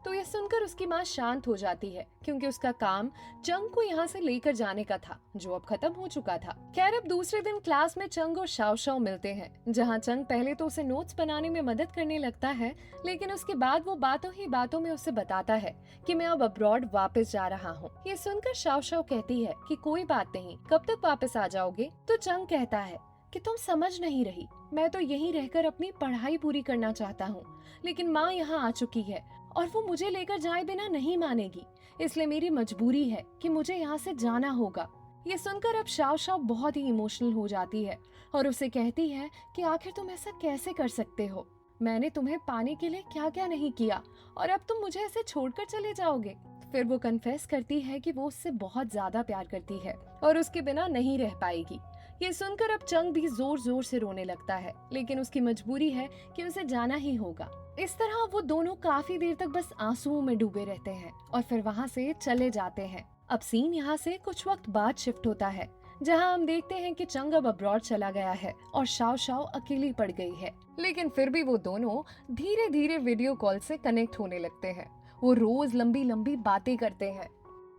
तो ये सुनकर उसकी माँ शांत हो जाती है, क्योंकि उसका काम चंग को यहाँ से लेकर जाने का था, जो अब खत्म हो चुका था। खैर, अब दूसरे दिन क्लास में चंग और शाओ शाओ मिलते हैं, जहाँ चंग पहले तो उसे नोट्स बनाने में मदद करने लगता है, लेकिन उसके बाद वो बातों ही बातों में उसे बताता है कि मैं अब अब्रॉड वापस जा रहा हूँ। ये सुनकर शाओ शाओ कहती है कि कोई बात नहीं, कब तक वापस आ जाओगे? तो चंग कहता है कि तुम समझ नहीं रही, मैं तो यहीं रहकर अपनी पढ़ाई पूरी करना चाहता हूँ, लेकिन माँ यहाँ आ चुकी है और वो मुझे लेकर जाए बिना नहीं मानेगी, इसलिए मेरी मजबूरी है कि मुझे यहाँ से जाना होगा। ये सुनकर अब शाओ शाओ बहुत ही इमोशनल हो जाती है और उसे कहती है कि आखिर तुम ऐसा कैसे कर सकते हो? मैंने तुम्हें पाने के लिए क्या क्या नहीं किया और अब तुम मुझे ऐसे छोड़कर चले जाओगे। फिर वो कन्फेस करती है कि वो उससे बहुत ज्यादा प्यार करती है और उसके बिना नहीं रह पाएगी। ये सुनकर अब चंग भी जोर जोर से रोने लगता है, लेकिन उसकी मजबूरी है कि उसे जाना ही होगा। इस तरह वो दोनों काफी देर तक बस आंसुओं में डूबे रहते हैं और फिर वहाँ से चले जाते हैं। अब सीन यहाँ से कुछ वक्त बाद शिफ्ट होता है, जहाँ हम देखते हैं कि चंग अब अब्रॉड चला गया है और शाओ शाओ अकेली पड़ गई है। लेकिन फिर भी वो दोनों धीरे धीरे वीडियो कॉल से कनेक्ट होने लगते हैं। वो रोज लंबी लंबी बातें करते हैं।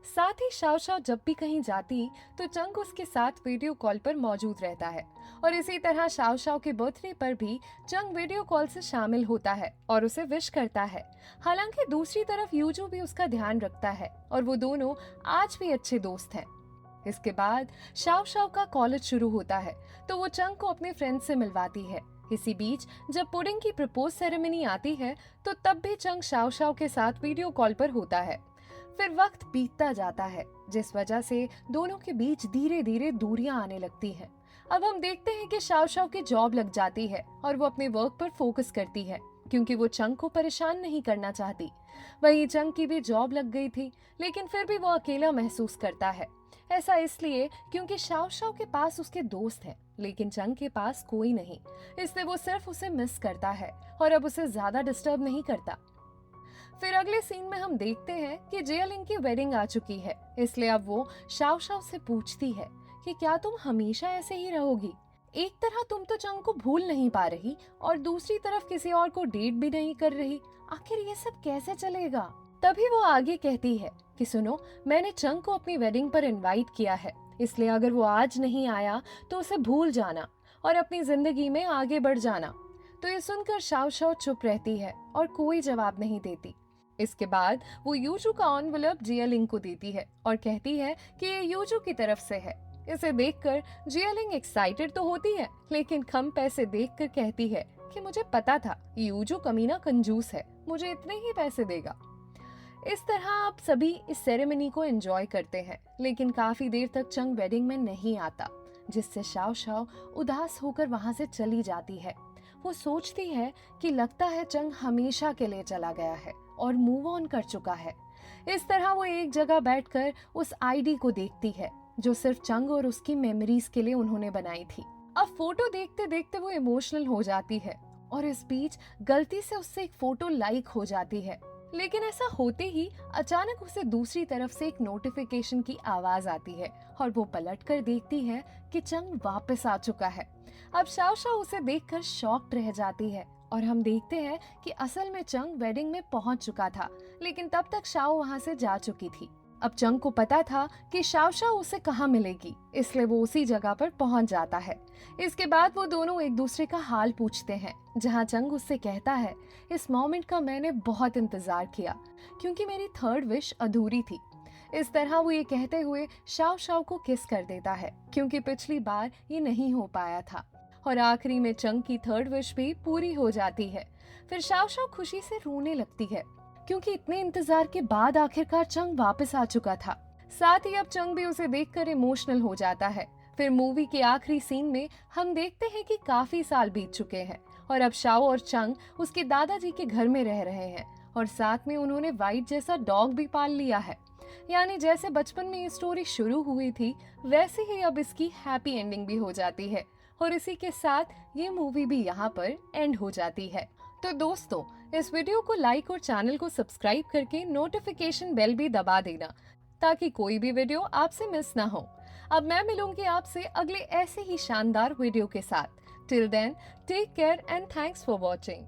साथ ही शाओ शाओ जब भी कहीं जाती तो चंग उसके साथ वीडियो कॉल पर मौजूद रहता है, और इसी तरह शाओ शाओ के बर्थडे पर भी चंग वीडियो कॉल से शामिल होता है और उसे विश करता है। हालांकि दूसरी तरफ यूजू भी उसका ध्यान रखता है और वो दोनों आज भी अच्छे दोस्त हैं। इसके बाद शाओ शाओ का कॉलेज शुरू होता है, तो वो चंग को अपने फ्रेंड से मिलवाती है। इसी बीच जब पुडिंग की प्रपोज सेरेमनी आती है तो तब भी चंग शाओ शाओ के साथ वीडियो कॉल पर होता है। फिर वक्त बीतता जाता है, जिस वजह से दोनों के बीच धीरे धीरे दूरियां आने लगती हैं। अब हम देखते हैं कि शाओ शाओ की जॉब लग जाती है और वो अपने वर्क पर फोकस करती है, क्योंकि वो चंग को परेशान नहीं करना चाहती। वहीं चंग की भी जॉब लग गई थी, लेकिन फिर भी वो अकेला महसूस करता है। ऐसा इसलिए क्योंकि शाओ शाओ के पास उसके दोस्त हैं, लेकिन चंग के पास कोई नहीं। इसलिए वो सिर्फ उसे मिस करता है और अब उसे ज्यादा डिस्टर्ब नहीं करता। फिर अगले सीन में हम देखते हैं कि जियालिंग की वेडिंग आ चुकी है, इसलिए अब वो शाओ शाओ से पूछती है कि क्या तुम हमेशा ऐसे ही रहोगी? एक तरह तुम तो चंग को भूल नहीं पा रही और दूसरी तरफ किसी और को डेट भी नहीं कर रही, आखिर ये सब कैसे चलेगा? तभी वो आगे कहती है कि सुनो, मैंने चंग को अपनी वेडिंग पर इनवाइट किया है, इसलिए अगर वो आज नहीं आया तो उसे भूल जाना और अपनी जिंदगी में आगे बढ़ जाना। तो ये सुनकर शाओ शाओ चुप रहती है और कोई जवाब नहीं देती। इसके बाद वो यूजू का एनवेलप जियालिंग को देती है और कहती है कि ये यूजू की तरफ से है। इसे देखकर जियालिंग एक्साइटेड तो होती है, लेकिन कम पैसे देखकर कहती है कि मुझे पता था यूजू कमीना कंजूस है, मुझे इतने ही पैसे देगा। इस तरह आप सभी इस सेरेमनी को एंजॉय करते हैं, लेकिन काफी देर तक चंग वेडिंग में नहीं आता, जिससे शाओ शाओ उदास होकर वहां से चली जाती है। वो सोचती है कि लगता है चंग हमेशा के लिए चला गया है और मूव ऑन कर चुका है। इस तरह वो एक जगह बैठकर उस आईडी को देखती है जो सिर्फ चंग और उसकी मेमोरीज के लिए उन्होंने बनाई थी। अब फोटो देखते देखते वो इमोशनल हो जाती है और इस बीच गलती से उससे एक फोटो लाइक हो जाती है, लेकिन ऐसा होते ही अचानक उसे दूसरी तरफ से एक नोटिफिकेशन की आवाज आती है और वो पलटकर देखती है कि चंग वापस आ चुका है। अब शाओ शाओ उसे देखकर शॉक्ड रह जाती है और हम देखते हैं कि असल में चंग वेडिंग में पहुंच चुका था, लेकिन तब तक शाओ वहां से जा चुकी थी। अब चंग को पता था कि शाओशाओ उसे कहाँ मिलेगी, इसलिए वो उसी जगह पर पहुंच जाता है। इसके बाद वो दोनों एक दूसरे का हाल पूछते हैं, जहां चंग उससे कहता है, इस मोमेंट का मैंने बहुत इंतजार किया क्योंकि मेरी थर्ड विश अधूरी थी। इस तरह वो ये कहते हुए शाओशाओ को किस कर देता है क्योंकि पिछली बार ये नहीं हो पाया था। और आखिरी में चंग की थर्ड विश भी पूरी हो जाती है। फिर शाओशाओ खुशी से रोने लगती है क्योंकि इतने इंतजार के बाद आखिरकार चंग वापस आ चुका था। साथ ही अब चंग भी उसे देखकर इमोशनल हो जाता है। फिर मूवी के आखिरी सीन में हम देखते हैं कि काफी साल बीत चुके हैं और अब शाओ और चंग उसके दादाजी के घर में रह रहे हैं और साथ में उन्होंने वाइट जैसा डॉग भी पाल लिया है। यानी जैसे बचपन में ये स्टोरी शुरू हुई थी वैसे ही अब इसकी हैप्पी एंडिंग भी हो जाती है और इसी के साथ ये मूवी भी यहाँ पर एंड हो जाती है। तो दोस्तों, इस वीडियो को लाइक और चैनल को सब्सक्राइब करके नोटिफिकेशन बेल भी दबा देना ताकि कोई भी वीडियो आपसे मिस ना हो। अब मैं मिलूंगी आपसे अगले ऐसे ही शानदार वीडियो के साथ। Till then, take care and thanks for watching.